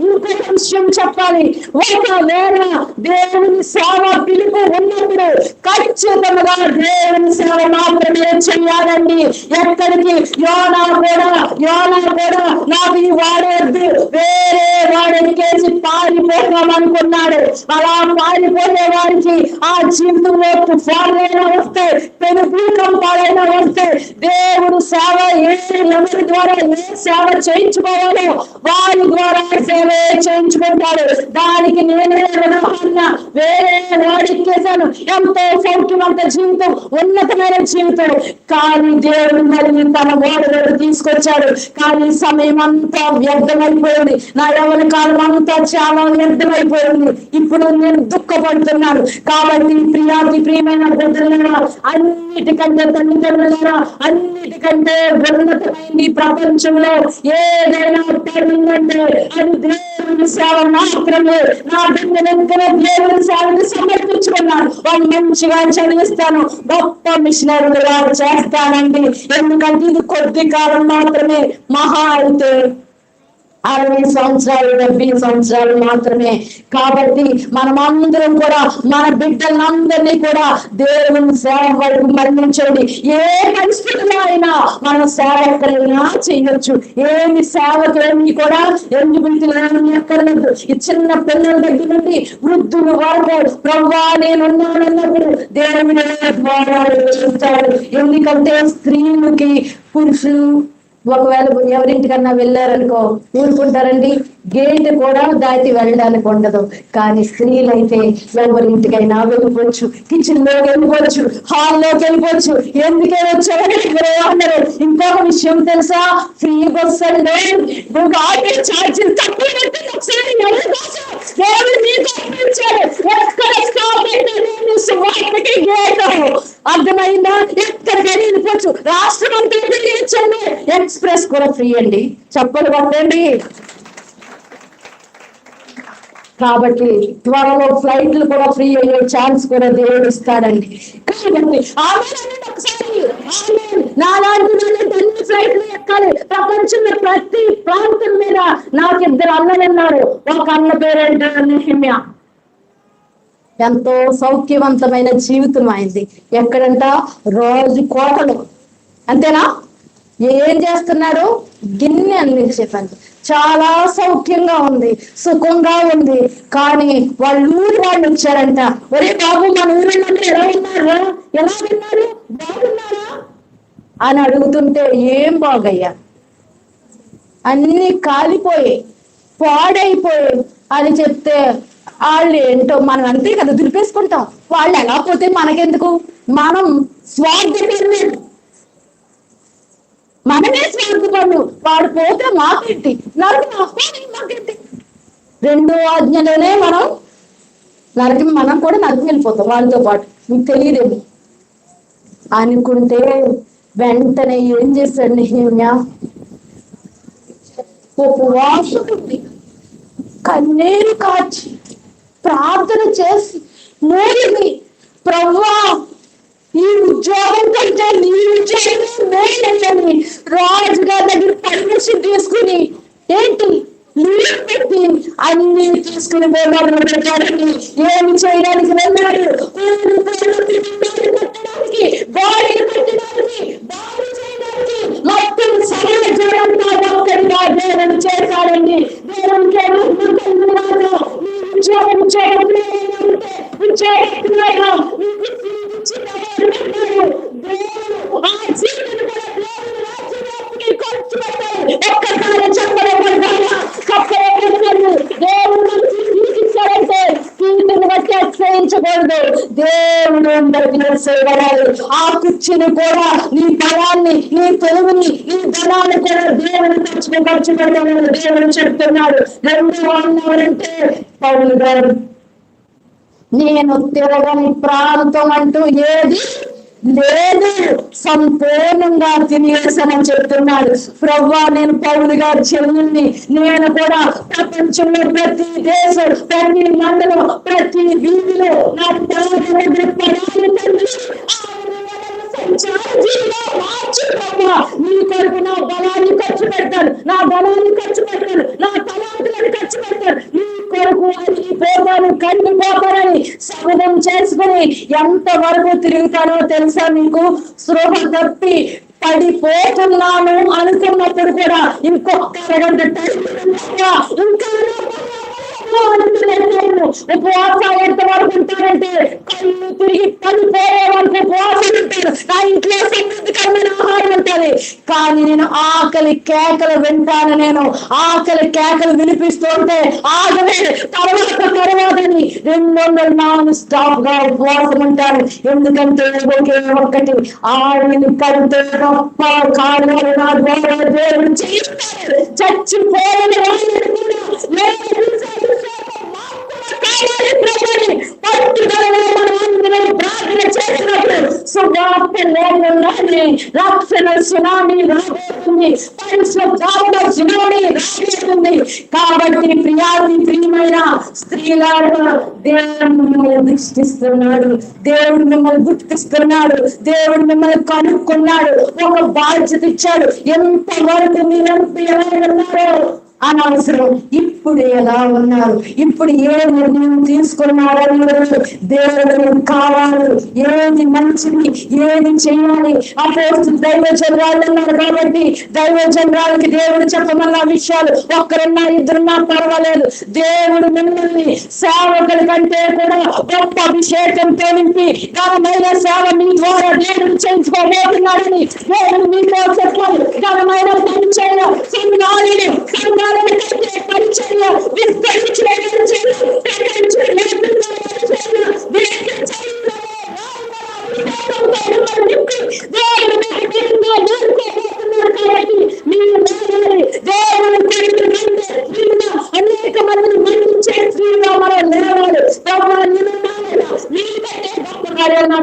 ఇంకొక విషయం చెప్పాలి, ఒకవేళ దేవుని సేవ పిలుపు ఉన్నప్పుడు ఖచ్చితంగా దేవుని సేవ మాత్రమే చెయ్యాలండి. ఎక్కడికి యోనా కూడా నాకు ఈ వాడేద్దు, వేరే వాడెక్కేసి పారిపోతామనుకున్నాడు. అలా పారిపోయే వారికి ఆ జీవితంలో తుఫాన్లైనా వస్తే, పెనుభూకంపాలైనా వస్తే, దేవుడు సేవ ఎవరి ద్వారా ఏ సేవ చేయించుకోవాలో వారి ద్వారా సేవ చేయించుకుంటాడు. దానికి నేనే ఉదాహరణ. వేరే వాడికేసాను, ఎంతో సౌఖ్యమంత జీవితం, ఉన్నతమైన జీవితం, కానీ దేవుడు మరి తన ఓడలు తీసుకొచ్చాడు. కానీ సమయం అంతా వ్యర్థమైపోయింది, నా యవ్వన కాలం అంతా చాలా వ్యర్థమైపోయింది. ఇప్పుడు నేను దుఃఖపడుతున్నాను. కాబట్టి ప్రియమైన బిడ్డలారా, అన్నిటికంటే తల్లిదండ్రులారా, అన్నిటికంటే ఉన్నతమైంది ప్రపంచంలో ఏదైనా ఉందంటే అది దేవుని సేవ మాత్రమే. నా బిడ్డలంతా దేవుని సేవను సమర్పించుకున్నాను. వాళ్ళు మంచిగా చదివిస్తాను, గొప్ప మిషనరీలుగా చేస్తానండి. ఎందుకంటే ఇది కొద్ది కాలం మాత్రమే, మహా అయితే 60 సంవత్సరాలు 70 సంవత్సరాలు మాత్రమే. కాబట్టి మనం అందరం కూడా మన బిడ్డలందరినీ కూడా దేవుని సేవ వరకు మరణించండి. ఏ పరిస్థితిలో అయినా మన సేవ ఎక్కడైనా చేయొచ్చు. ఏమి సేవకేమి కూడా ఎలిజిబిలిటీ ఎక్కర్లేదు. ఈ చిన్న పిల్లల దగ్గర నుండి వృద్ధులు వరకు ప్రభువా నేనున్నానన్నప్పుడు దేవుని ద్వారా వెళ్తాడు. ఎందుకంటే స్త్రీలకి పురుషులు ఒకవేళ ఎవరింటికన్నా వెళ్ళారనుకో ఊరుకుంటారండి, గేట్ కూడా దాటి వెళ్ళడానికి ఉండదు. కానీ స్త్రీలైతే ఎవరింటికైనా వెళ్ళిపోవచ్చు, కిచెన్ లోకి వెళ్ళిపోవచ్చు, హాల్లోకి వెళ్ళిపోవచ్చు. ఎందుకే వచ్చారని అందరూ. ఇంకొక విషయం తెలుసా, ఫ్రీ బస్ అండి, నువ్వు ఆగే ఛార్జీలు తక్కువ పెట్టింది. ఒకసారి అర్థమైందా? ఎక్కడికైనా వెళ్ళిపోవచ్చు, రాష్ట్రం అంతా వెళ్ళించండి. ఎక్స్ప్రెస్ కూడా ఫ్రీ అండి, చెప్పలు కొట్టండి. కాబట్టి త్వరలో ఫ్లైట్లు కూడా ఫ్రీ అయ్యే ఛాన్స్ కూడా దేవుడు ఇస్తాడండి. కాబట్టి ఒకసారి నాలాంటి అన్ని ఫ్లైట్లు ఎక్కాలి. ప్రపంచంలో ప్రతి ప్రాంతం మీద నాకు 2 అన్నలు ఉన్నారు. ఒక అన్న పేరేంటే నెహెమ్యా. ఎంతో సౌఖ్యవంతమైన జీవితం అయింది. ఎక్కడంట? రోజు కోటలు. అంతేనా? ఏం చేస్తున్నాడు? గిన్నె అన్ని చెప్పండి, చాలా సౌఖ్యంగా ఉంది, సుఖంగా ఉంది. కానీ ఊరి వాళ్ళు వచ్చారంట, ఒరే బాబు మన ఊరిలో ఎలా ఉన్నారు, ఎలా ఉన్నారు, బాగున్నారా అని అడుగుతుంటే ఏం బాగయ్యా, అన్ని కాలిపోయాయి. పాడైపోయాయి అని చెప్తే వాళ్ళు ఏంటో మనం అంతే కదా దులిపేసుకుంటాం. వాళ్ళు ఎలా పోతే మనకెందుకు, మనం స్వార్థపరులు, మనమే స్వార్థపరులు. వాడు పోతే మాకేంటి, మాకేంటి, రెండో ఆజ్ఞలోనే మనం మనం కూడా నరకం వెళ్ళిపోతాం వాళ్ళతో పాటు. మీకు తెలియదేమో అనుకుంటే వెంటనే ఏం చేశాడు నెహెమ్యా, ఉపవాసముండి కన్నీరు కాచి ప్రార్థన చేసి మూడిని, ప్రభువా ఈ ఉద్యోగం కంటే నీ ఉద్యోగం మేలని రాజుగారి దగ్గర పర్మిషన్ తీసుకుని ఏంటి లీవ్ పెట్టి అన్ని తీసుకుని పోయినాడు. ఏమి చేయడానికి వెళ్ళాడు, కట్టడానికి, బాడీ కట్టడానికి, బాడీ చేయడానికి, మొత్తం సరైన చేయడంతో ఒక్కడిగా దేవుడు చేశాడండి. దేవుడికి ఉద్యోగం చేయడం ఒక్కసారి దేవుడంటే కీర్తిని బట్టి అతిశయించకూడదు. దేవుడు అందరికీ సేవరాలు. ఆ కుర్చీని కూడా, నీ బలాన్ని, నీ తెలుగుని, నీ ధనాన్ని కూడా దేవుడు ఖర్చు పెడతాడు. దేవుడు చెప్తున్నాడు. రెండు అన్నారంటే పౌలు గారు, నేను తిరగని ప్రాంతం అంటూ ఏది లేదు, సంపూర్ణంగా తినేసానని చెప్తున్నాడు. ప్రభువా నేను పౌలు గారి చెల్లిని, నేను కూడా ప్రపంచంలో ప్రతి దేశం, ప్రతి మండలం, ప్రతి వీధిలో నా నీ కొరకు నా బలాన్ని ఖర్చు పెడతాను, నా బలాన్ని ఖర్చు పెడతాను, నా తలాంతులను ఖర్చు పెడతాను నీ కొరకు అని పోతాను, కండిపోతానని శపథం చేసుకుని ఎంత వరకు తిరుగుతానో తెలుసా మీకు? స్పృహ తప్పి పడిపోతున్నాను అనుకున్నప్పుడు కూడా ఇంకొక అరగంట టైం ఇంకా ఉపవాసాలు ఎంత వరకు ఉంటారంటే కళ్ళు తిరిగి పడిపోయే వరకు ఉపవాసం ఉంటారు. నా ఇంట్లో సమృద్ధికరమైన ఆహారం ఉంటుంది, కానీ నేను ఆకలి కేకలు వింటాను. నేను ఆకలి కేకలు వినిపిస్తూ ఉంటే ఆగలే, తర్వాతని 200 నాన్ స్టాప్ గా ఉపవాసం ఉంటాను. ఎందుకంటే ఒకే ఒక్కటి, ఆడిని కంటే గొప్ప కార్యాలు నా ద్వారా దేవుడు చేస్తారు. చచ్చిపోయిన రక్షణ సునామీ రాబోతుంది, పరిశుద్ధాత్మ సునామీ రాబోతుంది. కాబట్టి ప్రియమైన స్త్రీలారా, దేవుడు మిమ్మల్ని దృష్టిస్తున్నాడు, దేవుడు మిమ్మల్ని గుర్తిస్తున్నాడు, దేవుడు మిమ్మల్ని కనుక్కున్నాడు, ఒక బాధ్యత ఇచ్చాడు. ఎంతవరకు మీరు ఎలా ఉన్నారో అనవసరం, ఇప్పుడు ఎలా ఉన్నారు, ఇప్పుడు ఏ నిర్ణయం తీసుకున్నారో దేవుడు కావాలి, ఏది మంచిది, ఏది చేయాలి. అపోస్తలులు దైవజనురాలు ఉన్నారు కాబట్టి దైవజనురాలకి దేవుడు చెప్పమన్న విషయాలు ఒక్కరున్నా ఇద్దరున్నా పర్వాలేదు. దేవుడు మిమ్మల్ని సేవకుల కంటే కూడా గొప్ప అభిషేకంతో నింపి ఘనమైన సేవ మీ ద్వారా దేవుడు చేయించుకోబోతున్నాడని దేవుడు మీతో చెప్పాలి. ఘనమైన పరిచయ సంఘాలని పరిచయ విస్తరించిన అనేక మందిని మరణించే స్త్రీగా మనం లేవాలి.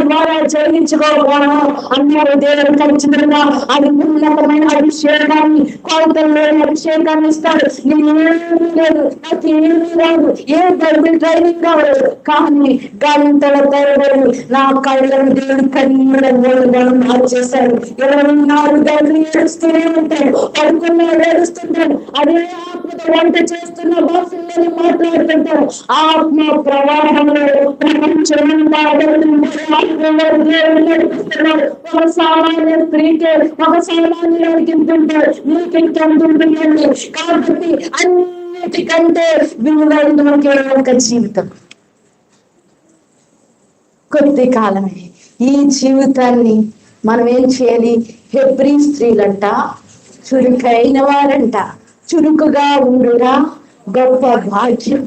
ద్వారా చెల్లించుకోవాలి అన్నారు. దేవుడు ఖచ్చితంగా అది ఉన్నతమైన అభిషేకాన్ని, కొలతలు లేని అభిషేకాన్ని ఇస్తాడు. నేనేమీ లేదు, నాకు ఏమీ రాదు, ఏ బైబిల్ ట్రైనింగ్ కావాలి, కానీ గంటల తరబడి నా కళ్ళను దేవుడు కన్నీళ్ళ మనం మార్చేశాడు. 24 గంటలు ఏడుస్తూనే ఉంటాడు, పడుకున్నాడు ఏడుస్తుంటాడు. అదే ఆత్మత వంట చేస్తున్న భాషల్లోనే మాట్లాడుతుంటాడు. ఆత్మ ప్రవాహంలో ప్రపంచమంతా దేవుడు నడిపిస్తున్నాడు. ఒక సామాన్య స్త్రీకే, ఒక సామాన్యుడికి ఇంతుంటాడు, మీకు ఇంతుంటుందండి. కాబట్టి అన్నిటికంటే విలువైన ఒకే ఒక జీవితం, కొద్ది కాలమే. ఈ జీవితాన్ని మనం ఏం చేయాలి? హెబ్రీ స్త్రీలంట చురుకైన వారంట, చురుకుగా ఉండురా, గొప్ప భాగ్యం.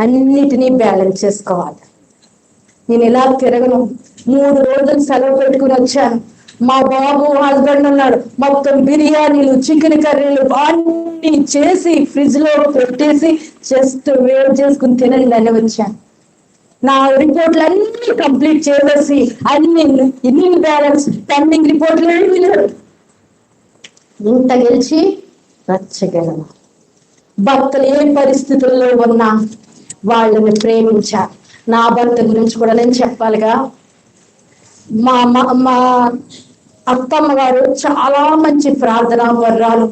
అన్నిటినీ బ్యాలెన్స్ చేసుకోవాలి. నేను ఇలా తిరగను. 3 రోజులు సెలవు పెట్టుకుని వచ్చాను. మా బాబు హస్బెండ్ ఉన్నాడు. మొత్తం బిర్యానీలు, చికెన్ కర్రీలు అన్ని చేసి ఫ్రిడ్జ్ లో పెట్టేసి జస్ట్ వేడి చేసుకుని తినండి అని వచ్చాను. నా రిపోర్ట్లు అన్ని కంప్లీట్ చేసేసి అన్ని బ్యాలెన్స్ పెండింగ్ రిపోర్ట్లు ఏమీ లేవు. ఇంత గెలిచి రచ్చగలము. భర్తలు ఏ పరిస్థితుల్లో ఉన్నా వాళ్ళని ప్రేమించాలి. నా భర్త గురించి కూడా నేను చెప్పాలిగా. మా మా అత్తమ్మ గారు చాలా మంచి ప్రార్థనా వర్రాలు.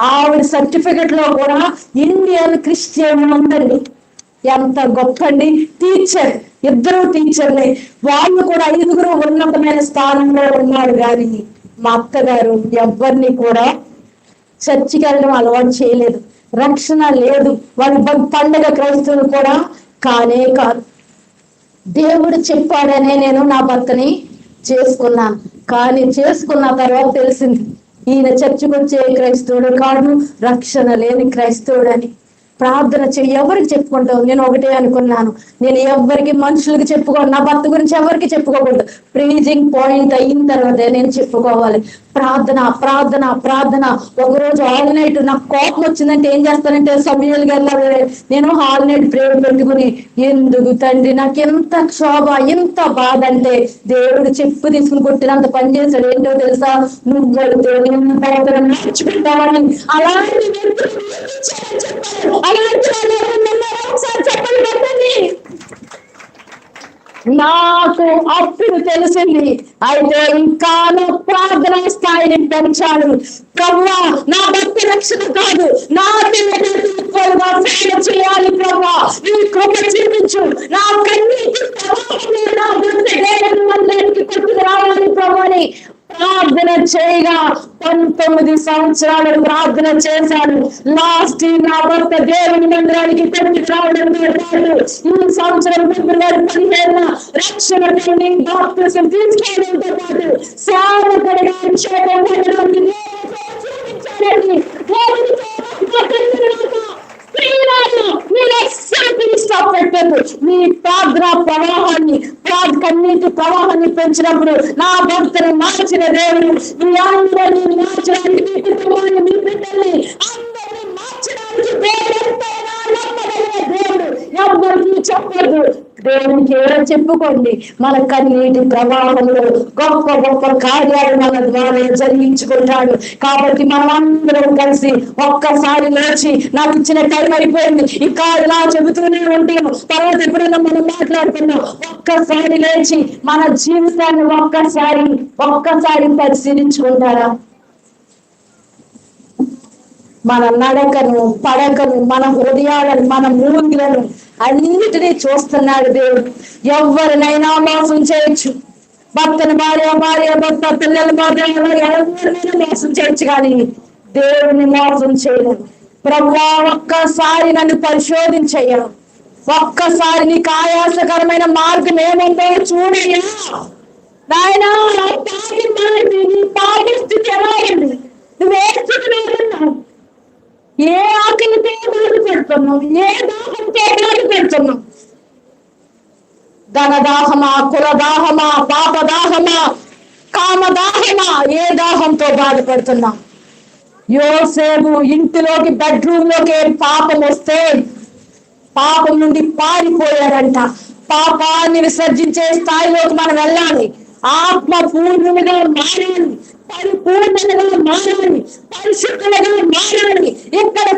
ఆవిడ సర్టిఫికెట్ లో కూడా ఇండియన్ క్రిస్టియన్ ఉందండి. ఎంత గొప్ప అండి. టీచర్, 2 టీచర్లే. వాళ్ళు కూడా 5 ఉన్నతమైన స్థానంలో ఉన్నారు. కానీ మా అత్తగారు ఎవరిని కూడా చర్చికి వెళ్ళడం అలవాటు చేయలేదు. రక్షణ లేదు. వాళ్ళ పండగ క్రైస్తవులు కూడా కానే కాదు. దేవుడు చెప్పాడనే నేను నా భర్తని చేసుకున్నాను. కానీ చేసుకున్న తర్వాత తెలిసింది ఈయన చర్చికి వచ్చే క్రైస్తవుడు కాదు, రక్షణ లేని క్రైస్తవుడు అని. ప్రార్థన ఎవరికి చెప్పుకుంటావు? నేను ఒకటే అనుకున్నాను, నేను ఎవరికి మనుషులకి చెప్పుకోను. నా భర్త గురించి ఎవరికి చెప్పుకోకూడదు. ప్రీజింగ్ పాయింట్ అయిన తర్వాతే నేను చెప్పుకోవాలి. ప్రార్థన ప్రార్థన ప్రార్థన. ఒకరోజు హాల్ నైట్ నాకు కోపం వచ్చిందంటే ఏం చేస్తానంటే సమయాలు వెళ్ళాలి. నేను హాల్ నైట్ ప్రేయర్ పెట్టుకుని, ఎందుకు తండ్రి నాకు ఎంత క్షోభ, ఎంత బాధ అంటే దేవుడు చెప్పు తీసుకుని కొట్టినంత పని చేశాడు. ఏంటో తెలుసా? నువ్వు మర్చిపెట్టావని. అలాంటి చెప్పండి. నాకు అప్పుడు తెలిసింది. అయితే ఇంకా ప్రార్థన స్థాయిని పెంచాలి. ప్రభువా, నా భక్తి రక్షణ కాదు, నా సేవ చేయాలి. ప్రభువా, నీ కృప చూపించు. నా కన్నీటి కొట్టుకు రావాలి ప్రభుని ప్రార్థన చేయగా 19 సంవత్సరాలు ప్రార్థన చేశాను. లాస్ట్ నా భర్త దేవుని మందిరానికి కొట్టుకు రావడం కాదు, ఈ సంవత్సరం ఫిబ్రవరి 15 రక్షణ బాప్తిసం తీసుకోవడంతో పాటు సేవకుడిగా అభిషేకం పెట్టదు. మీ ప్రార్థన ప్రవాహాన్ని, కన్నీటి ప్రవాహాన్ని పెంచినప్పుడు నా భక్తులు మార్చిన దేవుడు మీ అందరినీ మార్చడానికి, మీ కుటుంబాన్ని, మీ బిడ్డల్ని అందరినీ మార్చడానికి దేవుడు ఎవరికి చెప్పదు. దేవునికి ఏదో చెప్పుకోండి. మన కన్నీటి ప్రవాహంలో గొప్ప గొప్ప కార్యాలు మన ద్వారా జరిగించుకుంటాడు. కాబట్టి మనం అందరం కలిసి ఒక్కసారి లేచి, నాకు ఇచ్చిన టైం అయిపోయింది, ఇంకా ఇలా చెబుతూనే ఉంటాము, తర్వాత ఎప్పుడైనా మనం మాట్లాడుతున్నాం. ఒక్కసారి లేచి మన జీవితాన్ని ఒక్కసారి పరిశీలించుకుంటారా? మన నడకను, పడకను, మన హృదయాలను, మన మూలుగులను అన్నిటినీ చూస్తున్నాడు దేవుడు. ఎవరినైనా మోసం చేయొచ్చు. భర్తను భార్య, భర్త పిల్లలు ఎవరినైనా మోసం చేయొచ్చు, కానీ దేవుని మోసం చేయలేదు. ప్రభువా, ఒక్కసారి నన్ను పరిశోధించయ్యా, ఒక్కసారి నీకు ఆయాసకరమైన మార్గం ఏముందో చూడయ్యా నాయనా. తాగి స్థితి ఎలా ఉంది? నువ్వే స్థితిలో ఉన్నావు? ఏ ఆకలితో బాధ పెడుతున్నావు? ఏ దాహంతో బాధ పెడుతున్నావు? ధనదాహమా, కులదాహమా, పాపదాహమా, కామదాహమా? ఏ దాహంతో బాధపడుతున్నావు? యోసేపు ఇంటిలోకి, బెడ్రూమ్ లోకి పాపం వస్తే పాపం నుండి పారిపోయారంట. పాపాన్ని విసర్జించే స్థాయిలోకి మనం వెళ్ళాలి. ఆత్మ పూర్ణులుగా మారాలి, పరిపూర్ణంగా మారాలి, పరిశుద్ధులుగా మారాలి. ఇక్కడ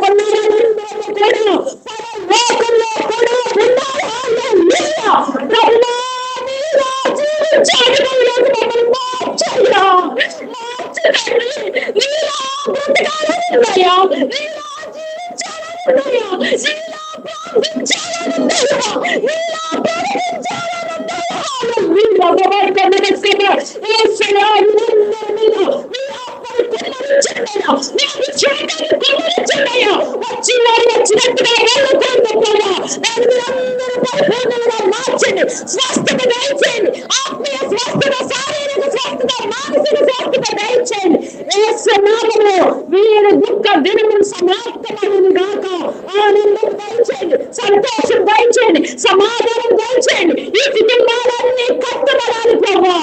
స్వస్థత దయచేయండి. ఆత్మీయ స్వస్థత, శారీరక స్వస్థత, మానసిక స్వస్థత దయచేయండి. యేసు నామములో వీరి దుఃఖ దయచేయండి, సంతోషం దయచేయండి, సమాధానం దయచేయండి. ఈ కుటుంబాలన్నీ కట్టబడాలి ప్రభా.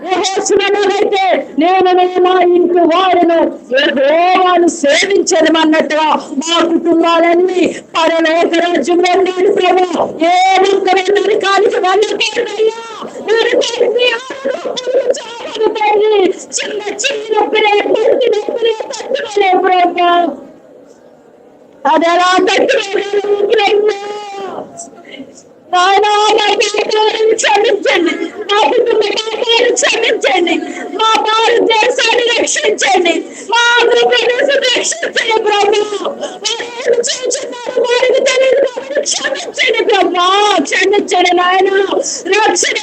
యెహోషువనైతే నేను మా ఇంటి వారిను యెహోవాను సేవించదమన్నట్టుగా మా కుటుంబాలన్నీ పరలోక రాజ్యంలో నేను ప్రభా. ఏ ఒక్కరి నరకానికి వెళ్ళకూడదయ్యా. చిన్న చిన్న నొప్పిలే పూర్తి నొప్పిలే తట్టుకోలే ప్రభా. అదెలా తట్టుకోగలను నాయనా? మా పాపాలను క్షమించండి, మా కుటుంబ పాపాలను క్షమించండి, మా భారతదేశాన్ని రక్షించండి, మా ఆంధ్రప్రదేశ్ రక్షించండి ప్రభా. వారు ఏమి చేస్తున్నారు వారికి తెలియదు కాబట్టి క్షమించండి ప్రభా, క్షమించండి నాయన. రక్షణ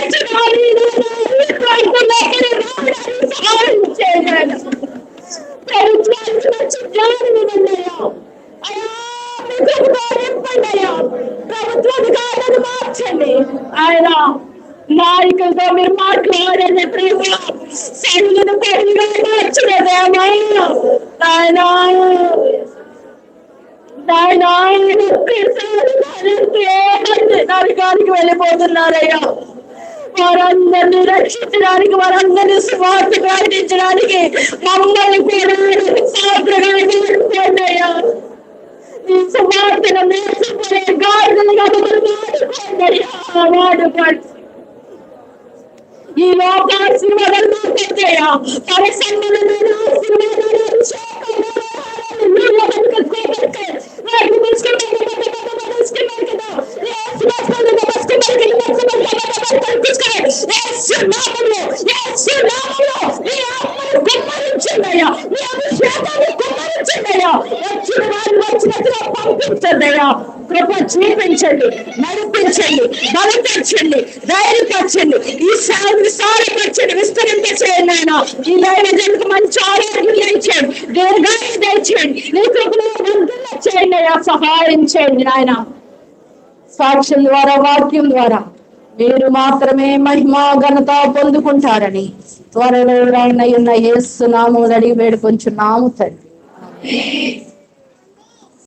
సహాయం చేయండి. ప్రభుత్వానికి మంచి జ్ఞానం ఇవ్వండియా. అయ్యా ప్రభుత్వ అధికారులను మార్చండి ఆయన. నాయకులతో మీరు మాట్లాడండి ప్రభా. సైన్యులను పెరిగిగా మార్చలేదేమా ఆయన. నరకానికి వెళ్ళిపోతున్నారయ్యా. వారందరినీ రక్షించడానికి, వారందరినీ స్వార్థ ప్రకటించడానికి మమ్మల్ని కూడా పాత్రగా అయ్యా. ఈ సువార్తను నేర్చుకునే గాడిదలుగా వాడుకోండి. ఈ లోకాశీర్వాదాలు పెట్టాయా పరిశ్రమలను పంపించండియా. కృప చూపించండి, నడిపించండి, బలపరచండి, ధైర్యపరచండి, ఈ విశాలపరచండి, విస్తరింపచేయండి ఆయన. ఈ దైవజనులకు మంచి ఆరోగ్యం దయచేయండి, దీర్ఘాయువు దయచేయండి, నీ కృపను చేయండి అయ్యా. సహాయం చేయండి నాయన. సాక్ష్యం ద్వారా, వాక్యం ద్వారా మీరు మాత్రమే మహిమ ఘనత పొందుకుంటారని త్వరలో యేసు నామములో అడిగి వేడుకొంచున్నాము తండ్రి.